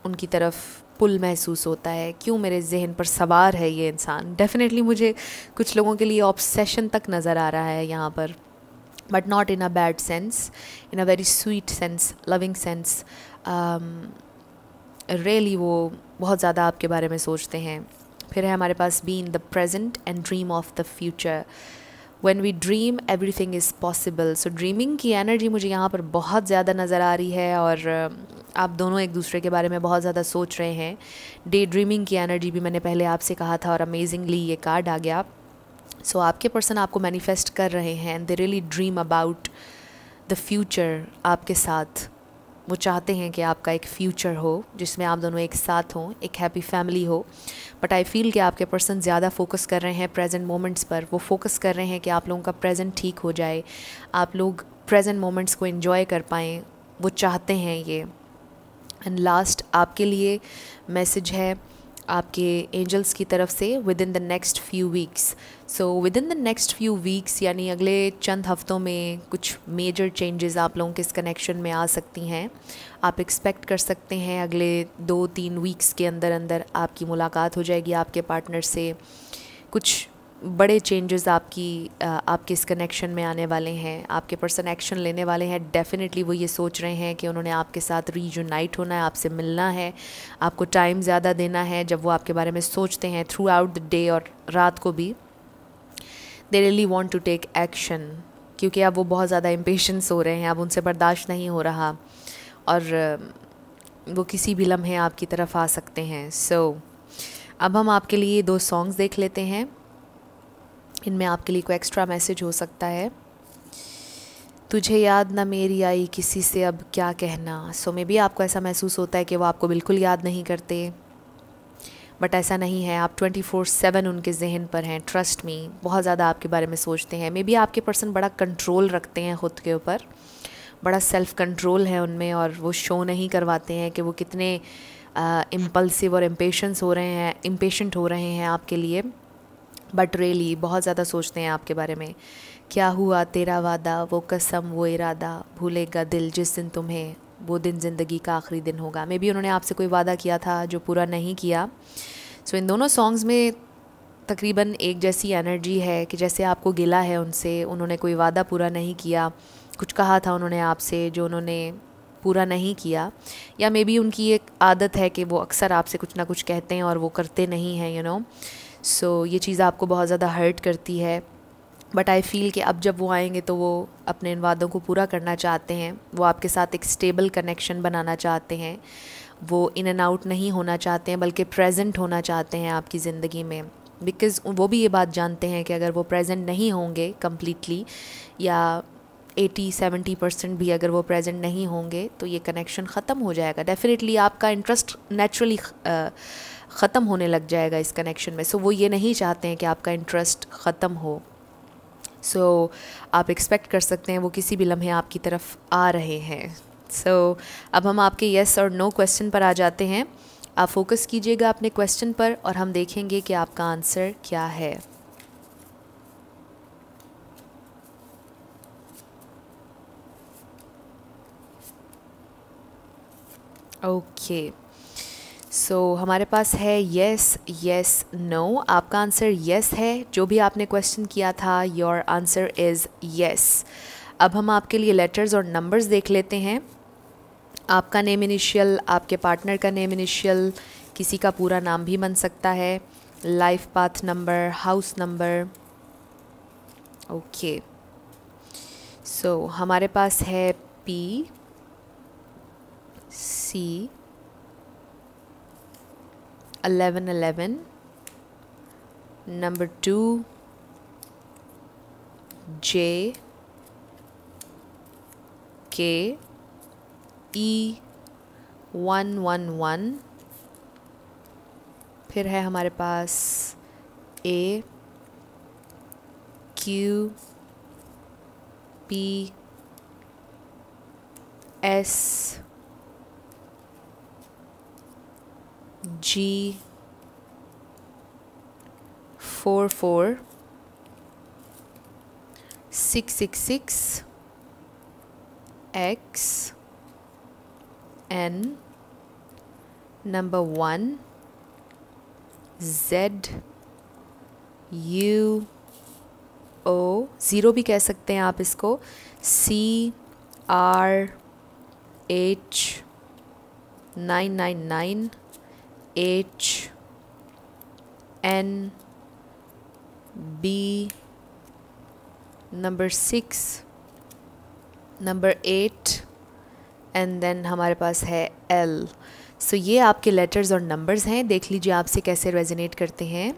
उनकी तरफ पुल महसूस होता है, क्यों मेरे जहन पर सवार है ये इंसान। डेफिनेटली मुझे कुछ लोगों के लिए ऑब्सेशन तक नज़र आ रहा है यहाँ पर, but not in a bad sense, in a very sweet sense, loving sense. Really वो बहुत ज़्यादा आपके बारे में सोचते हैं। फिर है हमारे पास be in the present and dream of the future. When we dream everything is possible. So dreaming की एनर्जी मुझे यहाँ पर बहुत ज़्यादा नज़र आ रही है और आप दोनों एक दूसरे के बारे में बहुत ज़्यादा सोच रहे हैं। डे ड्रीमिंग की एनर्जी भी मैंने पहले आपसे कहा था और अमेजिंगली ये कार्ड आ गया। सो आपके पर्सन आपको मैनिफेस्ट कर रहे हैं and they really dream about the future आपके साथ। वो चाहते हैं कि आपका एक फ्यूचर हो जिसमें आप दोनों एक साथ हों, एक हैप्पी फैमिली हो। बट आई फील कि आपके पर्सन ज़्यादा फोकस कर रहे हैं प्रेजेंट मोमेंट्स पर। वो फोकस कर रहे हैं कि आप लोगों का प्रेजेंट ठीक हो जाए, आप लोग प्रेजेंट मोमेंट्स को एंजॉय कर पाएँ। वो चाहते हैं ये। एंड लास्ट आपके लिए मैसेज है आपके एंजल्स की तरफ से, with in the next few weeks. So with in the next few weeks यानी अगले चंद हफ्तों में कुछ मेजर चेंजेस आप लोगों के इस कनेक्शन में आ सकती हैं। आप एक्सपेक्ट कर सकते हैं अगले 2-3 वीक्स के अंदर अंदर आपकी मुलाकात हो जाएगी आपके पार्टनर से। कुछ बड़े चेंजेस आपके इस कनेक्शन में आने वाले हैं। आपके पर्सन एक्शन लेने वाले हैं। डेफिनेटली वो ये सोच रहे हैं कि उन्होंने आपके साथ रीयूनाइट होना है, आपसे मिलना है, आपको टाइम ज़्यादा देना है। जब वो आपके बारे में सोचते हैं थ्रू आउट द डे और रात को भी, they really want to take action, क्योंकि अब वो बहुत ज़्यादा इम्पेशंस हो रहे हैं, अब उनसे बर्दाश्त नहीं हो रहा और वो किसी भी लम्हे आपकी तरफ आ सकते हैं। सो अब हम आपके लिए 2 सॉन्ग्स देख लेते हैं। इनमें आपके लिए कोई एक्स्ट्रा मैसेज हो सकता है। तुझे याद ना मेरी आई किसी से अब क्या कहना। सो मे बी आपको ऐसा महसूस होता है कि वो आपको बिल्कुल याद नहीं करते, बट ऐसा नहीं है। आप 24/7 उनके जहन पर हैं। ट्रस्ट मी, बहुत ज़्यादा आपके बारे में सोचते हैं। मे बी आपके पर्सन बड़ा कंट्रोल रखते हैं ख़ुद के ऊपर, बड़ा सेल्फ़ कंट्रोल है उनमें और वो शो नहीं करवाते हैं कि वो कितने इम्पल्सिव और इम्पेशेंट हो रहे हैं आपके लिए। बट रियली बहुत ज़्यादा सोचते हैं आपके बारे में। क्या हुआ तेरा वादा, वो कसम वो इरादा, भूलेगा दिल जिस दिन तुम्हें, वो दिन ज़िंदगी का आखिरी दिन होगा। मे बी उन्होंने आपसे कोई वादा किया था जो पूरा नहीं किया। सो इन दोनों सॉन्ग्स में तकरीबन एक जैसी एनर्जी है कि जैसे आपको गिला है उनसे, उन्होंने कोई वादा पूरा नहीं किया, कुछ कहा था उन्होंने आपसे जो उन्होंने पूरा नहीं किया, या मे बी उनकी एक आदत है कि वो अक्सर आपसे कुछ ना कुछ कहते हैं और वो करते नहीं हैं, यू नो। सो ये चीज़ आपको बहुत ज़्यादा हर्ट करती है। बट आई फील कि अब जब वो आएंगे तो वो अपने इन वादों को पूरा करना चाहते हैं। वो आपके साथ एक स्टेबल कनेक्शन बनाना चाहते हैं। वो इन एंड आउट नहीं होना चाहते हैं, बल्कि प्रेजेंट होना चाहते हैं आपकी ज़िंदगी में। बिकॉज़ वो भी ये बात जानते हैं कि अगर वो प्रेजेंट नहीं होंगे कम्प्लीटली, या 80-70% भी अगर वो प्रेजेंट नहीं होंगे, तो ये कनेक्शन ख़त्म हो जाएगा। डेफिनेटली आपका इंटरेस्ट नेचुरली ख़त्म होने लग जाएगा इस कनेक्शन में। सो वो ये नहीं चाहते हैं कि आपका इंटरेस्ट ख़त्म हो। सो आप एक्सपेक्ट कर सकते हैं वो किसी भी लम्हे आपकी तरफ आ रहे हैं। सो अब हम आपके येस और नो क्वेश्चन पर आ जाते हैं। आप फोकस कीजिएगा अपने क्वेश्चन पर और हम देखेंगे कि आपका आंसर क्या है। ओके, सो हमारे पास है येस, येस, नो। आपका आंसर येस है। जो भी आपने क्वेश्चन किया था, योर आंसर इज़ येस। अब हम आपके लिए लेटर्स और नंबर्स देख लेते हैं। आपका नेम इनिशियल, आपके पार्टनर का नेम इनिशियल, किसी का पूरा नाम भी बन सकता है, life path number, house number. Okay, so हमारे पास है P, C, 1111, number 2, J, K, E, 111। फिर है हमारे पास A, Q, P, S, G, 44, 666, X, N, number 1, Z, U, O, zero भी कह सकते हैं आप इसको, C, R, H, 999, H, N, B, number 6, number 8 and then हमारे पास है L। सो ये आपके लेटर्स और नंबर्स हैं, देख लीजिए आपसे कैसे रेजोनेट करते हैं।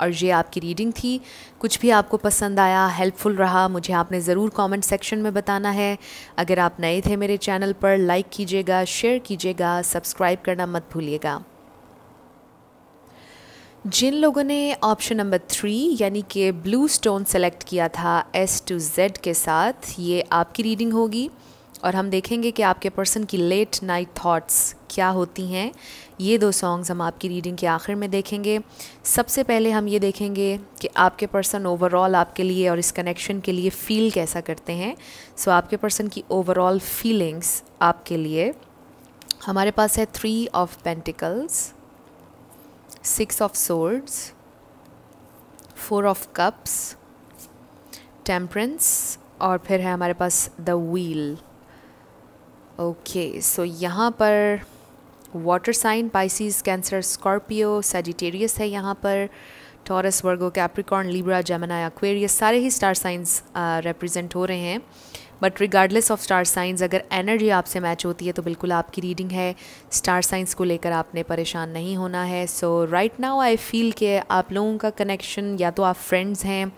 और ये आपकी रीडिंग थी। कुछ भी आपको पसंद आया, हेल्पफुल रहा, मुझे आपने ज़रूर कमेंट सेक्शन में बताना है। अगर आप नए थे मेरे चैनल पर, लाइक कीजिएगा, शेयर कीजिएगा, सब्सक्राइब करना मत भूलिएगा। जिन लोगों ने ऑप्शन नंबर 3 यानी कि ब्लू स्टोन सेलेक्ट किया था S to Z के साथ, ये आपकी रीडिंग होगी और हम देखेंगे कि आपके पर्सन की लेट नाइट थॉट्स क्या होती हैं। ये 2 सॉन्ग्स हम आपकी रीडिंग के आखिर में देखेंगे। सबसे पहले हम ये देखेंगे कि आपके पर्सन ओवरऑल आपके लिए और इस कनेक्शन के लिए फ़ील कैसा करते हैं। सो आपके पर्सन की ओवरऑल फीलिंग्स आपके लिए। हमारे पास है 3 of pentacles, 6 of swords, 4 of cups, temperance और फिर है हमारे पास द व्हील। ओके, सो यहाँ पर water sign Pisces, Cancer, Scorpio, Sagittarius है यहाँ पर, Taurus, Virgo, Capricorn, Libra, Gemini, Aquarius, सारे ही स्टार साइंस रिप्रेजेंट हो रहे हैं। But regardless of star signs, अगर एनर्जी आपसे मैच होती है तो बिल्कुल आपकी रीडिंग है। स्टार साइंस को लेकर आपने परेशान नहीं होना है। सो राइट नाउ आई फील कि आप लोगों का कनेक्शन या तो आप फ्रेंड्स हैं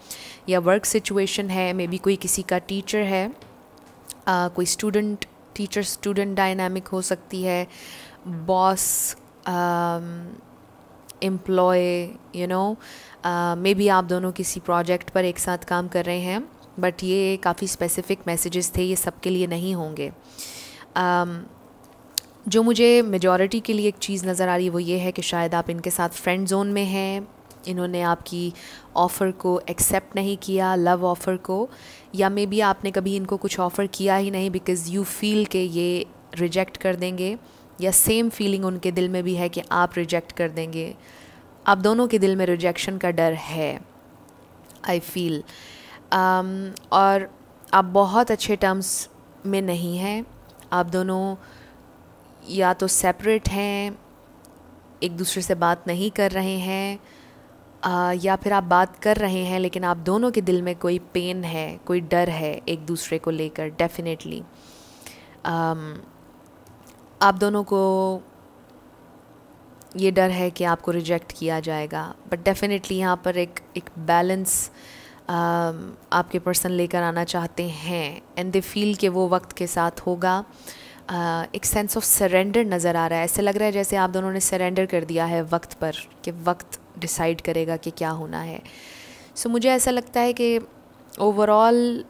या वर्क सिचुएशन है, मे बी कोई किसी का टीचर है, कोई स्टूडेंट टीचर स्टूडेंट डायनामिक हो सकती है, boss employee, you know, maybe आप दोनों किसी प्रोजेक्ट पर एक साथ काम कर रहे हैं। बट ये काफ़ी स्पेसिफिक मैसेजेस थे, ये सबके लिए नहीं होंगे। जो मुझे मेजॉरिटी के लिए एक चीज़ नज़र आ रही है वो ये है कि शायद आप इनके साथ फ्रेंड जोन में हैं, इन्होंने आपकी ऑफ़र को एक्सेप्ट नहीं किया, लव ऑफ़र को, या मे बी आपने कभी इनको कुछ ऑफ़र किया ही नहीं बिकॉज़ यू फील कि ये रिजेक्ट कर देंगे, या सेम फीलिंग उनके दिल में भी है कि आप रिजेक्ट कर देंगे। आप दोनों के दिल में रिजेक्शन का डर है, आई फील। और आप बहुत अच्छे टर्म्स में नहीं हैं, आप दोनों या तो सेपरेट हैं, एक दूसरे से बात नहीं कर रहे हैं, या फिर आप बात कर रहे हैं लेकिन आप दोनों के दिल में कोई पेन है, कोई डर है एक दूसरे को लेकर। डेफिनेटली आप दोनों को ये डर है कि आपको रिजेक्ट किया जाएगा। बट डेफिनेटली यहाँ पर एक बैलेंस आपके पर्सन लेकर आना चाहते हैं एंड दे फील कि वो वक्त के साथ होगा। एक सेंस ऑफ सरेंडर नज़र आ रहा है, ऐसे लग रहा है जैसे आप दोनों ने सरेंडर कर दिया है वक्त पर, कि वक्त डिसाइड करेगा कि क्या होना है। सो मुझे ऐसा लगता है कि ओवरऑल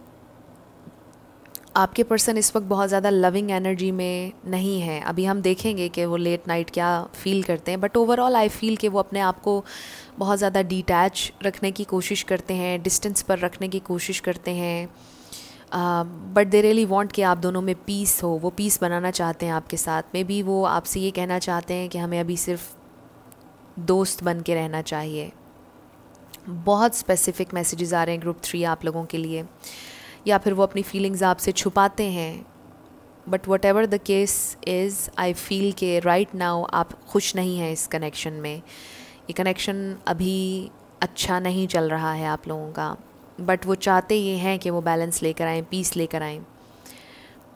आपके पर्सन इस वक्त बहुत ज़्यादा लविंग एनर्जी में नहीं है। अभी हम देखेंगे कि वो लेट नाइट क्या फ़ील करते हैं, बट ओवरऑल आई फील कि वो अपने आप को बहुत ज़्यादा डिटैच रखने की कोशिश करते हैं, डिस्टेंस पर रखने की कोशिश करते हैं। बट दे रियली वांट कि आप दोनों में पीस हो, वो पीस बनाना चाहते हैं आपके साथ। मे बी वो आपसे ये कहना चाहते हैं कि हमें अभी सिर्फ दोस्त बन के रहना चाहिए। बहुत स्पेसिफिक मैसेजेस आ रहे हैं ग्रुप 3 आप लोगों के लिए, या फिर वो अपनी फीलिंग्स आपसे छुपाते हैं। But what ever the case is, I feel के राइट नाउ आप खुश नहीं हैं इस कनेक्शन में। ये कनेक्शन अभी अच्छा नहीं चल रहा है आप लोगों का, बट वो चाहते ये हैं कि वो बैलेंस लेकर आएँ, पीस लेकर आएँ,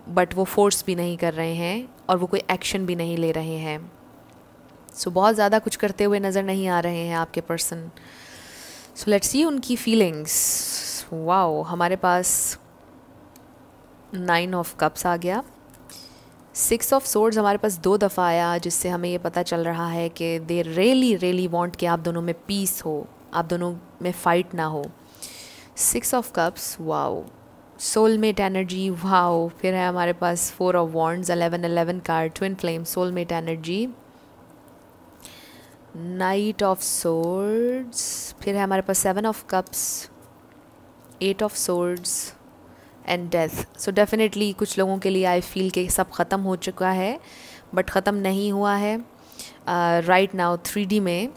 बट वो फोर्स भी नहीं कर रहे हैं और वो कोई एक्शन भी नहीं ले रहे हैं। सो बहुत ज़्यादा कुछ करते हुए नज़र नहीं आ रहे हैं आपके पर्सन। सो लेट्स सी उनकी फीलिंग्स। वाओ, हमारे पास 9 ऑफ कप्स आ गया, 6 ऑफ सोर्ड्स हमारे पास 2 दफ़ा आया, जिससे हमें ये पता चल रहा है कि दे रियली वांट कि आप दोनों में पीस हो, आप दोनों में फ़ाइट ना हो। 6 of cups, wow, soulmate energy, wow. फिर है हमारे पास 4 of wands, 11 card, twin flame, soulmate energy, night of swords. फिर है हमारे पास 7 of cups, 8 of swords and death. So definitely कुछ लोगों के लिए आई फील कि सब ख़त्म हो चुका है, बट ख़त्म नहीं हुआ है। राइट नाउ 3D में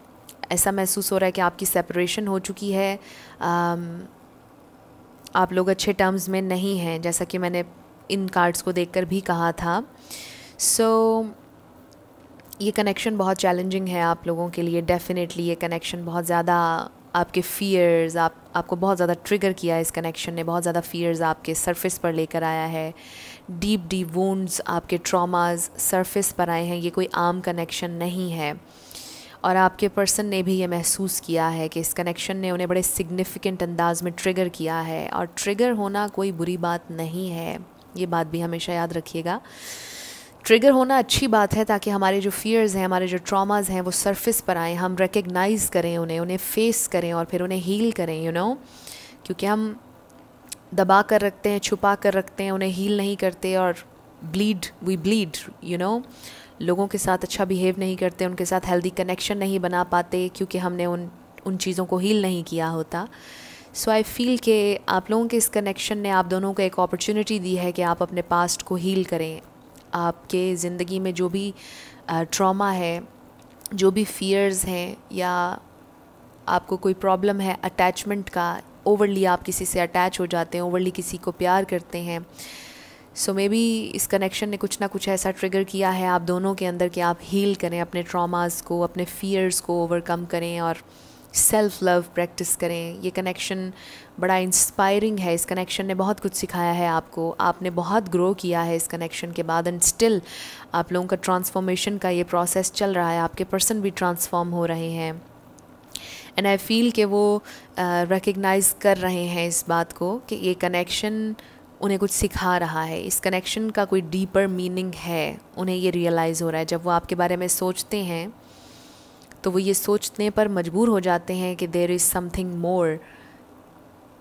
ऐसा महसूस हो रहा है कि आपकी सेपरेशन हो चुकी है। आप लोग अच्छे टर्म्स में नहीं हैं, जैसा कि मैंने इन कार्ड्स को देखकर भी कहा था। सो ये कनेक्शन बहुत चैलेंजिंग है आप लोगों के लिए। डेफ़िनेटली ये कनेक्शन बहुत ज़्यादा आपके फ़ियर्स आपको बहुत ज़्यादा ट्रिगर किया है। इस कनेक्शन ने बहुत ज़्यादा फ़ियर्स आपके सरफेस पर लेकर आया है। डीप डीप वुंड्स, आपके ट्रॉमास सरफेस पर आए हैं। ये कोई आम कनेक्शन नहीं है। और आपके पर्सन ने भी ये महसूस किया है कि इस कनेक्शन ने उन्हें बड़े सिग्निफिकेंट अंदाज में ट्रिगर किया है। और ट्रिगर होना कोई बुरी बात नहीं है, ये बात भी हमेशा याद रखिएगा। ट्रिगर होना अच्छी बात है, ताकि हमारे जो फियर्स हैं, हमारे जो ट्रॉमास हैं, वो सरफेस पर आएँ, हम रिकग्नाइज़ करें उन्हें फेस करें और फिर उन्हें हील करें, क्योंकि हम दबा कर रखते हैं, छुपा कर रखते हैं, उन्हें हील नहीं करते और वी ब्लीड लोगों के साथ अच्छा बिहेव नहीं करते, उनके साथ हेल्दी कनेक्शन नहीं बना पाते, क्योंकि हमने उन चीज़ों को हील नहीं किया होता। सो आई फील कि आप लोगों के इस कनेक्शन ने आप दोनों को एक अपॉर्चुनिटी दी है कि आप अपने पास्ट को हील करें। आपके ज़िंदगी में जो भी ट्रॉमा है, जो भी फियर्स हैं, या आपको कोई प्रॉब्लम है अटैचमेंट का, ओवरली आप किसी से अटैच हो जाते हैं, ओवरली किसी को प्यार करते हैं, सो मे बी इस कनेक्शन ने कुछ ना कुछ ऐसा ट्रिगर किया है आप दोनों के अंदर कि आप हील करें अपने ट्रॉमास को, अपने फियर्स को ओवरकम करें और सेल्फ़ लव प्रैक्टिस करें। ये कनेक्शन बड़ा इंस्पायरिंग है। इस कनेक्शन ने बहुत कुछ सिखाया है आपको, आपने बहुत ग्रो किया है इस कनेक्शन के बाद, एंड स्टिल आप लोगों का ट्रांसफॉर्मेशन का ये प्रोसेस चल रहा है। आपके पर्सन भी ट्रांसफॉर्म हो रहे हैं, एंड आई फील कि वो रिकग्नाइज़ कर रहे हैं इस बात को कि ये कनेक्शन उन्हें कुछ सिखा रहा है। इस कनेक्शन का कोई डीपर मीनिंग है, उन्हें ये रियलाइज़ हो रहा है। जब वो आपके बारे में सोचते हैं तो वो ये सोचने पर मजबूर हो जाते हैं कि देयर इज़ समथिंग मोर।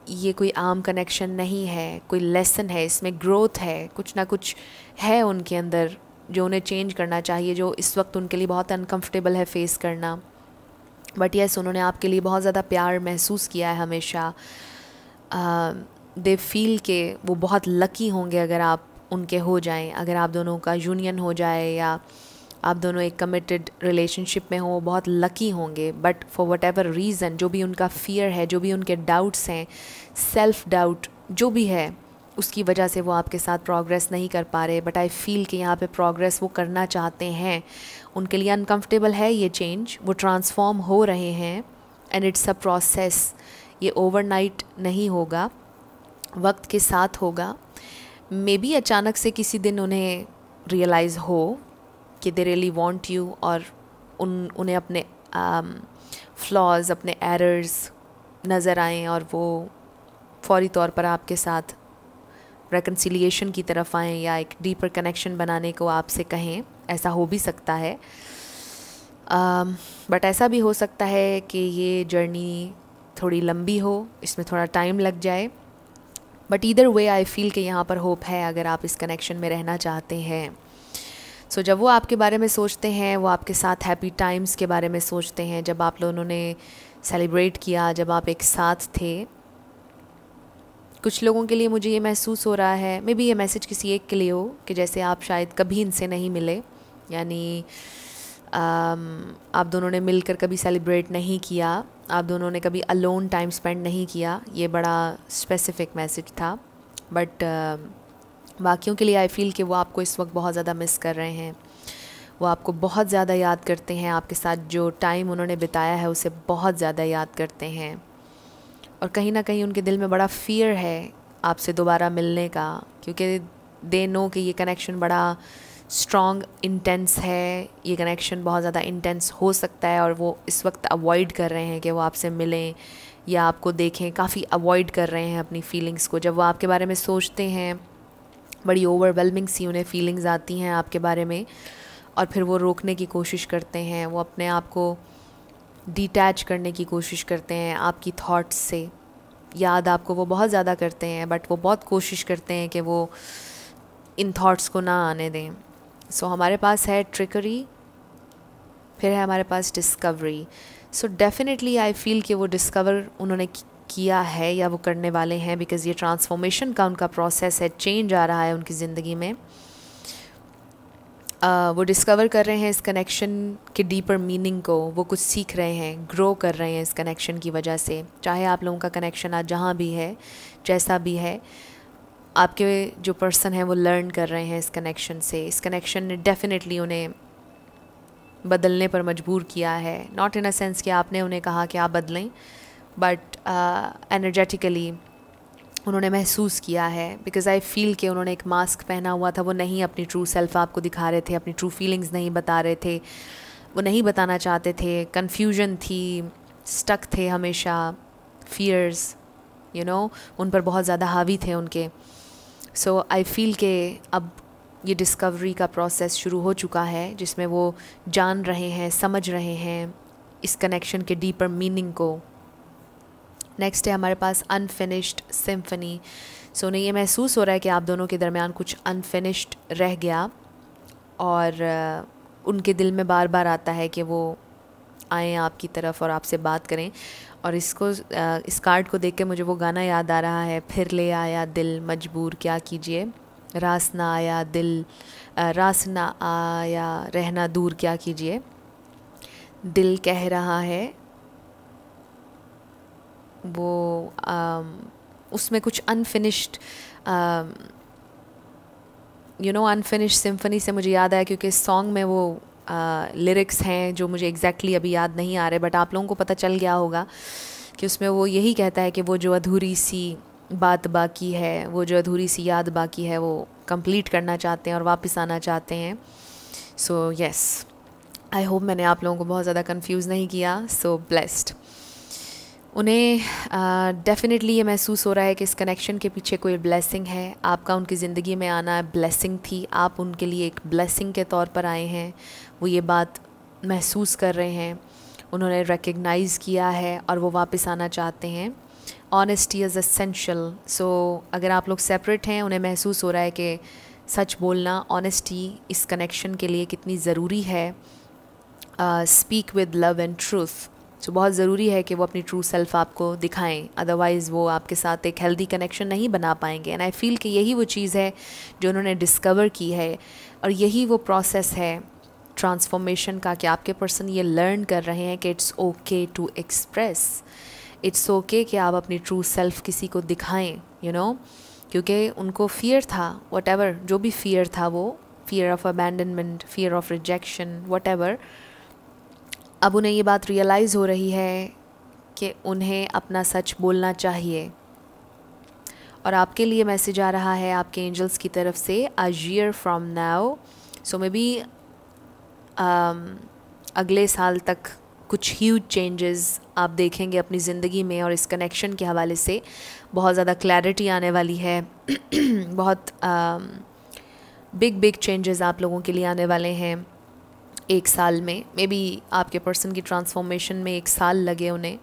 ये कोई आम कनेक्शन नहीं है, कोई लेसन है, इसमें ग्रोथ है, कुछ ना कुछ है उनके अंदर जो उन्हें चेंज करना चाहिए, जो इस वक्त उनके लिए बहुत अनकंफर्टेबल है फेस करना। बट यस, उन्होंने आपके लिए बहुत ज़्यादा प्यार महसूस किया है हमेशा। दे फील के वो बहुत लकी होंगे अगर आप उनके हो जाएं, अगर आप दोनों का यूनियन हो जाए या आप दोनों एक कमिटेड रिलेशनशिप में हो, बहुत लकी होंगे। But for whatever reason, जो भी उनका फ़ियर है, जो भी उनके डाउट्स हैं, सेल्फ़ डाउट जो भी है, उसकी वजह से वो आपके साथ प्रोग्रेस नहीं कर पा रहे। बट आई फील कि यहाँ पे प्रोग्रेस वो करना चाहते हैं। उनके लिए अनकंफर्टेबल है ये चेंज, वो ट्रांसफॉर्म हो रहे हैं, एंड इट्स अ प्रोसेस। ये ओवरनाइट नहीं होगा, वक्त के साथ होगा। मे बी अचानक से किसी दिन उन्हें रियलाइज़ हो कि दे रियली वांट यू, और उन्हें अपने फ्लॉज, अपने एरर्स नज़र आएँ और वो फौरी तौर पर आपके साथ रेकन्सिलिएशन की तरफ आएँ या एक डीपर कनेक्शन बनाने को आपसे कहें। ऐसा हो भी सकता है, बट ऐसा भी हो सकता है कि ये जर्नी थोड़ी लंबी हो, इसमें थोड़ा टाइम लग जाए। But either way I feel कि यहाँ पर होप है अगर आप इस कनेक्शन में रहना चाहते हैं। सो जब वो आपके बारे में सोचते हैं, वो आपके साथ हैप्पी टाइम्स के बारे में सोचते हैं, जब आप लोगों ने सेलिब्रेट किया, जब आप एक साथ थे। कुछ लोगों के लिए मुझे ये महसूस हो रहा है, मे बी ये मैसेज किसी एक के लिए हो, कि जैसे आप शायद कभी इनसे नहीं मिले, यानी आप दोनों ने मिलकर कभी सेलिब्रेट नहीं किया, आप दोनों ने कभी अलोन टाइम स्पेंड नहीं किया। ये बड़ा स्पेसिफिक मैसेज था, बट बाकियों के लिए आई फील कि वो आपको इस वक्त बहुत ज़्यादा मिस कर रहे हैं। वो आपको बहुत ज़्यादा याद करते हैं, आपके साथ जो टाइम उन्होंने बिताया है उसे बहुत ज़्यादा याद करते हैं, और कहीं ना कहीं उनके दिल में बड़ा फ़ियर है आपसे दोबारा मिलने का, क्योंकि दे नो कि ये कनेक्शन बड़ा स्ट्रॉन्ग इंटेंस है, ये कनेक्शन बहुत ज़्यादा इंटेंस हो सकता है, और वो इस वक्त अवॉइड कर रहे हैं कि वो आपसे मिलें या आपको देखें, काफ़ी अवॉइड कर रहे हैं अपनी फ़ीलिंग्स को। जब वो आपके बारे में सोचते हैं, बड़ी ओवरवेलमिंग सी उन्हें फीलिंग्स आती हैं आपके बारे में, और फिर वो रोकने की कोशिश करते हैं, वो अपने आप को डिटैच करने की कोशिश करते हैं आपकी थॉट्स से। याद आपको वो बहुत ज़्यादा करते हैं, बट वो बहुत कोशिश करते हैं कि वो इन थॉट्स को ना आने दें। सो हमारे पास है ट्रिकरी, फिर है हमारे पास discovery. So definitely I feel कि वो डिस्कवर उन्होंने किया है या वो करने वाले हैं, बिकॉज़ ये ट्रांसफॉर्मेशन का उनका प्रोसेस है, चेंज आ रहा है उनकी ज़िंदगी में। वो डिस्कवर कर रहे हैं इस कनेक्शन के डीपर मीनिंग को, वो कुछ सीख रहे हैं, ग्रो कर रहे हैं इस कनेक्शन की वजह से। चाहे आप लोगों का कनेक्शन आज जहाँ भी है, जैसा भी है, आपके जो पर्सन हैं वो लर्न कर रहे हैं इस कनेक्शन से। इस कनेक्शन ने डेफिनेटली उन्हें बदलने पर मजबूर किया है। नॉट इन अ सेंस कि आपने उन्हें कहा कि आप बदलें, बट एनर्जेटिकली उन्होंने महसूस किया है। बिकॉज़ आई फील कि उन्होंने एक मास्क पहना हुआ था, वो नहीं अपनी ट्रू सेल्फ आपको दिखा रहे थे, अपनी ट्रू फीलिंग्स नहीं बता रहे थे, वो नहीं बताना चाहते थे, कन्फ्यूजन थी, स्टक थे हमेशा, फियर्स उन पर बहुत ज़्यादा हावी थे उनके। सो आई फील कि अब ये डिस्कवरी का प्रोसेस शुरू हो चुका है, जिसमें वो जान रहे हैं, समझ रहे हैं इस कनेक्शन के डीपर मीनिंग को। नेक्स्ट है हमारे पास अनफिनिश्ड सिम्फनी। सो उन्हें ये महसूस हो रहा है कि आप दोनों के दरमियान कुछ अनफिनिश्ड रह गया, और उनके दिल में बार बार आता है कि वो आएँ आपकी तरफ और आपसे बात करें। और इस कार्ड को देख के मुझे वो गाना याद आ रहा है, फिर ले आया दिल मजबूर क्या कीजिए, रास ना आया रहना दूर क्या कीजिए। दिल कह रहा है वो उसमें कुछ अनफिनिश्ड अनफिनिश्ड सिम्फनी से मुझे याद आया, क्योंकि इस सॉन्ग में वो लिरिक्स हैं जो मुझे एग्जैक्टली अभी याद नहीं आ रहे, बट आप लोगों को पता चल गया होगा कि उसमें वो यही कहता है कि वो जो अधूरी सी बात बाकी है, वो जो अधूरी सी याद बाकी है, वो कंप्लीट करना चाहते हैं और वापस आना चाहते हैं। सो येस, आई होप मैंने आप लोगों को बहुत ज़्यादा कंफ्यूज नहीं किया। So blessed. उन्हें डेफिनेटली ये महसूस हो रहा है कि इस कनेक्शन के पीछे कोई ब्लेसिंग है। आपका उनकी ज़िंदगी में आना ब्लेसिंग थी, आप उनके लिए एक ब्लेसिंग के तौर पर आए हैं। वो ये बात महसूस कर रहे हैं, उन्होंने रिकग्नाइज़ किया है और वो वापस आना चाहते हैं। Honesty is essential. सो अगर आप लोग सेपरेट हैं, उन्हें महसूस हो रहा है कि सच बोलना, ऑनेस्टी इस कनेक्शन के लिए कितनी ज़रूरी है। Speak with love and truth. So बहुत ज़रूरी है कि वो अपनी ट्रू सेल्फ आपको दिखाएं, अदरवाइज़ वो आपके साथ एक हेल्दी कनेक्शन नहीं बना पाएंगे। एंड आई फील कि यही वो चीज़ है जो उन्होंने डिस्कवर की है, और यही वो प्रोसेस है ट्रांसफॉर्मेशन का, कि आपके पर्सन ये लर्न कर रहे हैं कि it's okay to express, it's okay कि आप अपनी ट्रू सेल्फ किसी को दिखाएं, क्योंकि उनको फियर था, वट जो भी फियर था, वो fear of abandonment, fear of rejection, what अब उन्हें ये बात रियलाइज़ हो रही है कि उन्हें अपना सच बोलना चाहिए। और आपके लिए मैसेज आ रहा है आपके एंजल्स की तरफ से, a year from now. So may be अगले साल तक कुछ ह्यूज चेंजेस आप देखेंगे अपनी ज़िंदगी में, और इस कनेक्शन के हवाले से बहुत ज़्यादा क्लैरिटी आने वाली है। बहुत बिग चेंजेस आप लोगों के लिए आने वाले हैं एक साल में। मे बी आपके पर्सन की ट्रांसफॉर्मेशन में एक साल लगे उन्हें,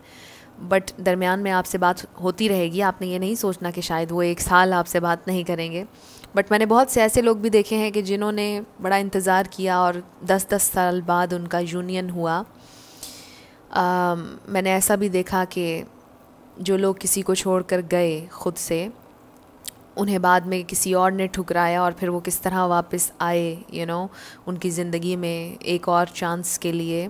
बट दरमियान में आपसे बात होती रहेगी। आपने ये नहीं सोचना कि शायद वो एक साल आपसे बात नहीं करेंगे। बट मैंने बहुत से ऐसे लोग भी देखे हैं कि जिन्होंने बड़ा इंतज़ार किया और 10-10 साल बाद उनका यूनियन हुआ। मैंने ऐसा भी देखा कि जो लोग किसी को छोड़कर गए खुद से, उन्हें बाद में किसी और ने ठुकराया, और फिर वो किस तरह वापस आए उनकी ज़िंदगी में एक और चांस के लिए।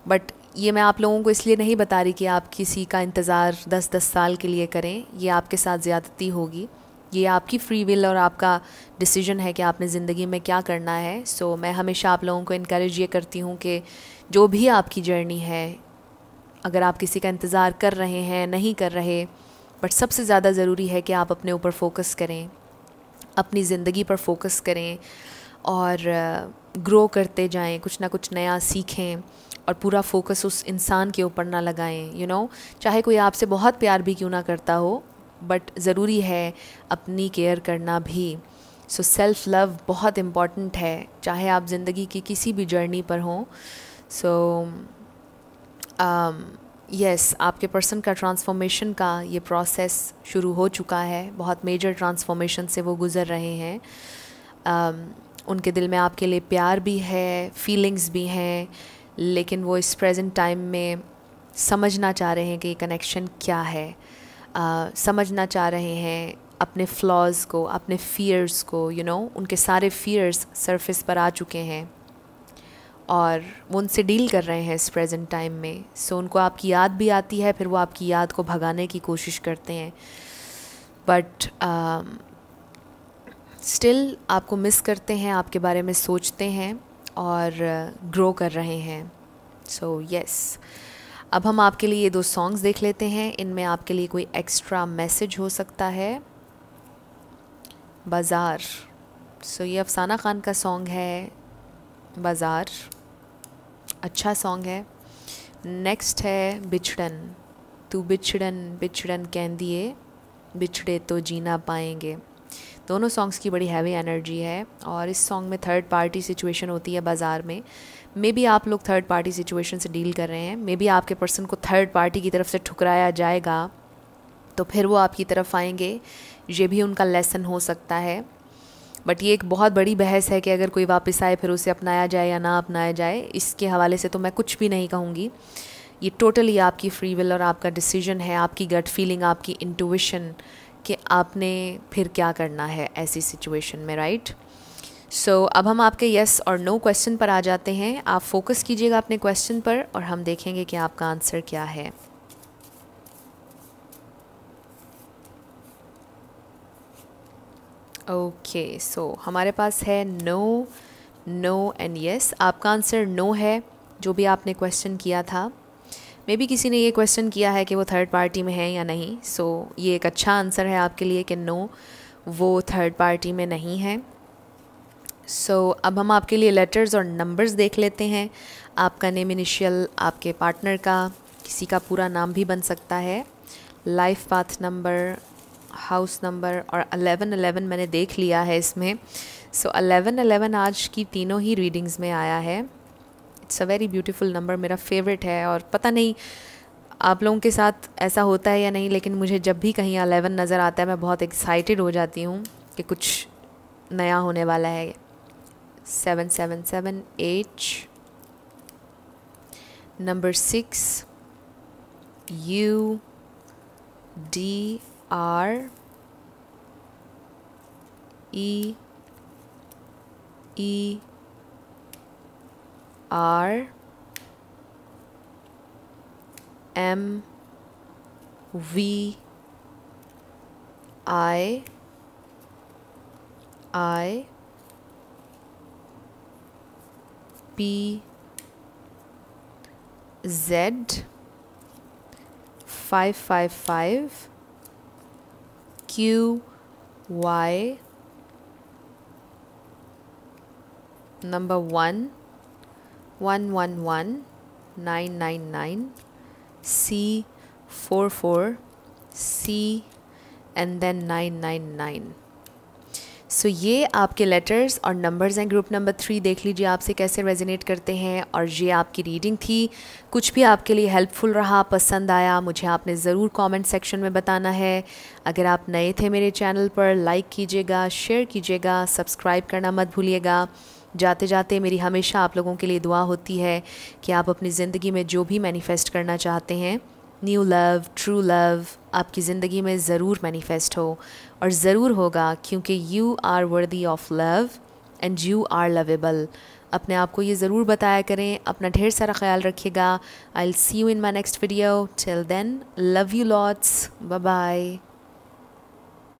बट ये मैं आप लोगों को इसलिए नहीं बता रही कि आप किसी का इंतज़ार 10-10 साल के लिए करें, ये आपके साथ ज़्यादती होगी। ये आपकी फ्री विल और आपका डिसीजन है कि आपने ज़िंदगी में क्या करना है। सो मैं हमेशा आप लोगों को इनकरेज ये करती हूँ कि जो भी आपकी जर्नी है, अगर आप किसी का इंतज़ार कर रहे हैं, नहीं कर रहे, बट सबसे ज़्यादा ज़रूरी है कि आप अपने ऊपर फोकस करें, अपनी ज़िंदगी पर फोकस करें और ग्रो करते जाएं, कुछ ना कुछ नया सीखें, और पूरा फोकस उस इंसान के ऊपर ना लगाएं। चाहे कोई आपसे बहुत प्यार भी क्यों ना करता हो, बट ज़रूरी है अपनी केयर करना भी। सो सेल्फ़ लव बहुत इम्पॉर्टेंट है, चाहे आप ज़िंदगी की किसी भी जर्नी पर हों। सो यस, आपके पर्सन का ट्रांसफॉर्मेशन का ये प्रोसेस शुरू हो चुका है। बहुत मेजर ट्रांसफॉर्मेशन से वो गुज़र रहे हैं। उनके दिल में आपके लिए प्यार भी है, फीलिंग्स भी हैं, लेकिन वो इस प्रेजेंट टाइम में समझना चाह रहे हैं कि ये कनेक्शन क्या है। समझना चाह रहे हैं अपने फ्लॉज़ को, अपने फ़ियर्स को। उनके सारे फ़ियर्स सरफेस पर आ चुके हैं और वो उनसे डील कर रहे हैं इस प्रेजेंट टाइम में। सो उनको आपकी याद भी आती है, फिर वो आपकी याद को भगाने की कोशिश करते हैं, बट स्टिल आपको मिस करते हैं, आपके बारे में सोचते हैं, और ग्रो कर रहे हैं। सो यस, अब हम आपके लिए ये 2 सॉन्ग्स देख लेते हैं। इनमें आपके लिए कोई एक्स्ट्रा मैसेज हो सकता है। बाज़ार, सो ये अफसाना खान का सॉन्ग है बाज़ार, अच्छा सॉन्ग है। नेक्स्ट है बिछड़न, तू बिछड़न बिछड़न कहंदिए, बिछड़े तो जीना पाएंगे। दोनों सॉन्ग्स की बड़ी हैवी एनर्जी है और इस सॉन्ग में थर्ड पार्टी सिचुएशन होती है बाज़ार में। मे बी आप लोग थर्ड पार्टी सिचुएशन से डील कर रहे हैं, मे बी आपके पर्सन को थर्ड पार्टी की तरफ से ठुकराया जाएगा तो फिर वो आपकी तरफ आएंगे, ये भी उनका लेसन हो सकता है। बट ये एक बहुत बड़ी बहस है कि अगर कोई वापस आए फिर उसे अपनाया जाए या ना अपनाया जाए। इसके हवाले से तो मैं कुछ भी नहीं कहूँगी, ये टोटली आपकी फ्री विल और आपका डिसीजन है, आपकी गट फीलिंग, आपकी इंट्यूशन कि आपने फिर क्या करना है ऐसी सिचुएशन में, राइट। सो अब हम आपके येस और नो क्वेश्चन पर आ जाते हैं। आप फोकस कीजिएगा अपने क्वेश्चन पर और हम देखेंगे कि आपका आंसर क्या है। ओके, सो हमारे पास है नो, नो एंड येस। आपका आंसर नो है, जो भी आपने क्वेश्चन किया था। मे बी किसी ने ये क्वेश्चन किया है कि वो थर्ड पार्टी में है या नहीं। सो ये एक अच्छा आंसर है आपके लिए कि नो, वो थर्ड पार्टी में नहीं है। सो अब हम आपके लिए लेटर्स और नंबर्स देख लेते हैं। आपका नेम इनिशियल, आपके पार्टनर का, किसी का पूरा नाम भी बन सकता है, life path number, house number और 1111 मैंने देख लिया है इसमें। सो 1111 आज की तीनों ही रीडिंग्स में आया है। It's a very beautiful number, मेरा फेवरेट है। और पता नहीं आप लोगों के साथ ऐसा होता है या नहीं, लेकिन मुझे जब भी कहीं 11 नज़र आता है मैं बहुत एक्साइटेड हो जाती हूँ कि कुछ नया होने वाला है। 777 H, number 6 U D R E E R M V I P Z 555 Q Y number 1 111 999 C 44 C and then 999। सो ये आपके लेटर्स और नंबर्स हैं। ग्रुप नंबर 3 देख लीजिए आपसे कैसे रेजोनेट करते हैं। और ये आपकी रीडिंग थी। कुछ भी आपके लिए हेल्पफुल रहा, पसंद आया, मुझे आपने ज़रूर कमेंट सेक्शन में बताना है। अगर आप नए थे मेरे चैनल पर, लाइक कीजिएगा, शेयर कीजिएगा, सब्सक्राइब करना मत भूलिएगा। जाते जाते मेरी हमेशा आप लोगों के लिए दुआ होती है कि आप अपनी ज़िंदगी में जो भी मैनिफेस्ट करना चाहते हैं, न्यू लव, ट्रू लव, आपकी ज़िंदगी में ज़रूर मैनिफेस्ट हो और ज़रूर होगा, क्योंकि you are worthy of love and you are lovable. अपने आप को ये ज़रूर बताया करें। अपना ढेर सारा ख्याल रखिएगा। I will see you in my next video. Till then, love you lots, bye bye.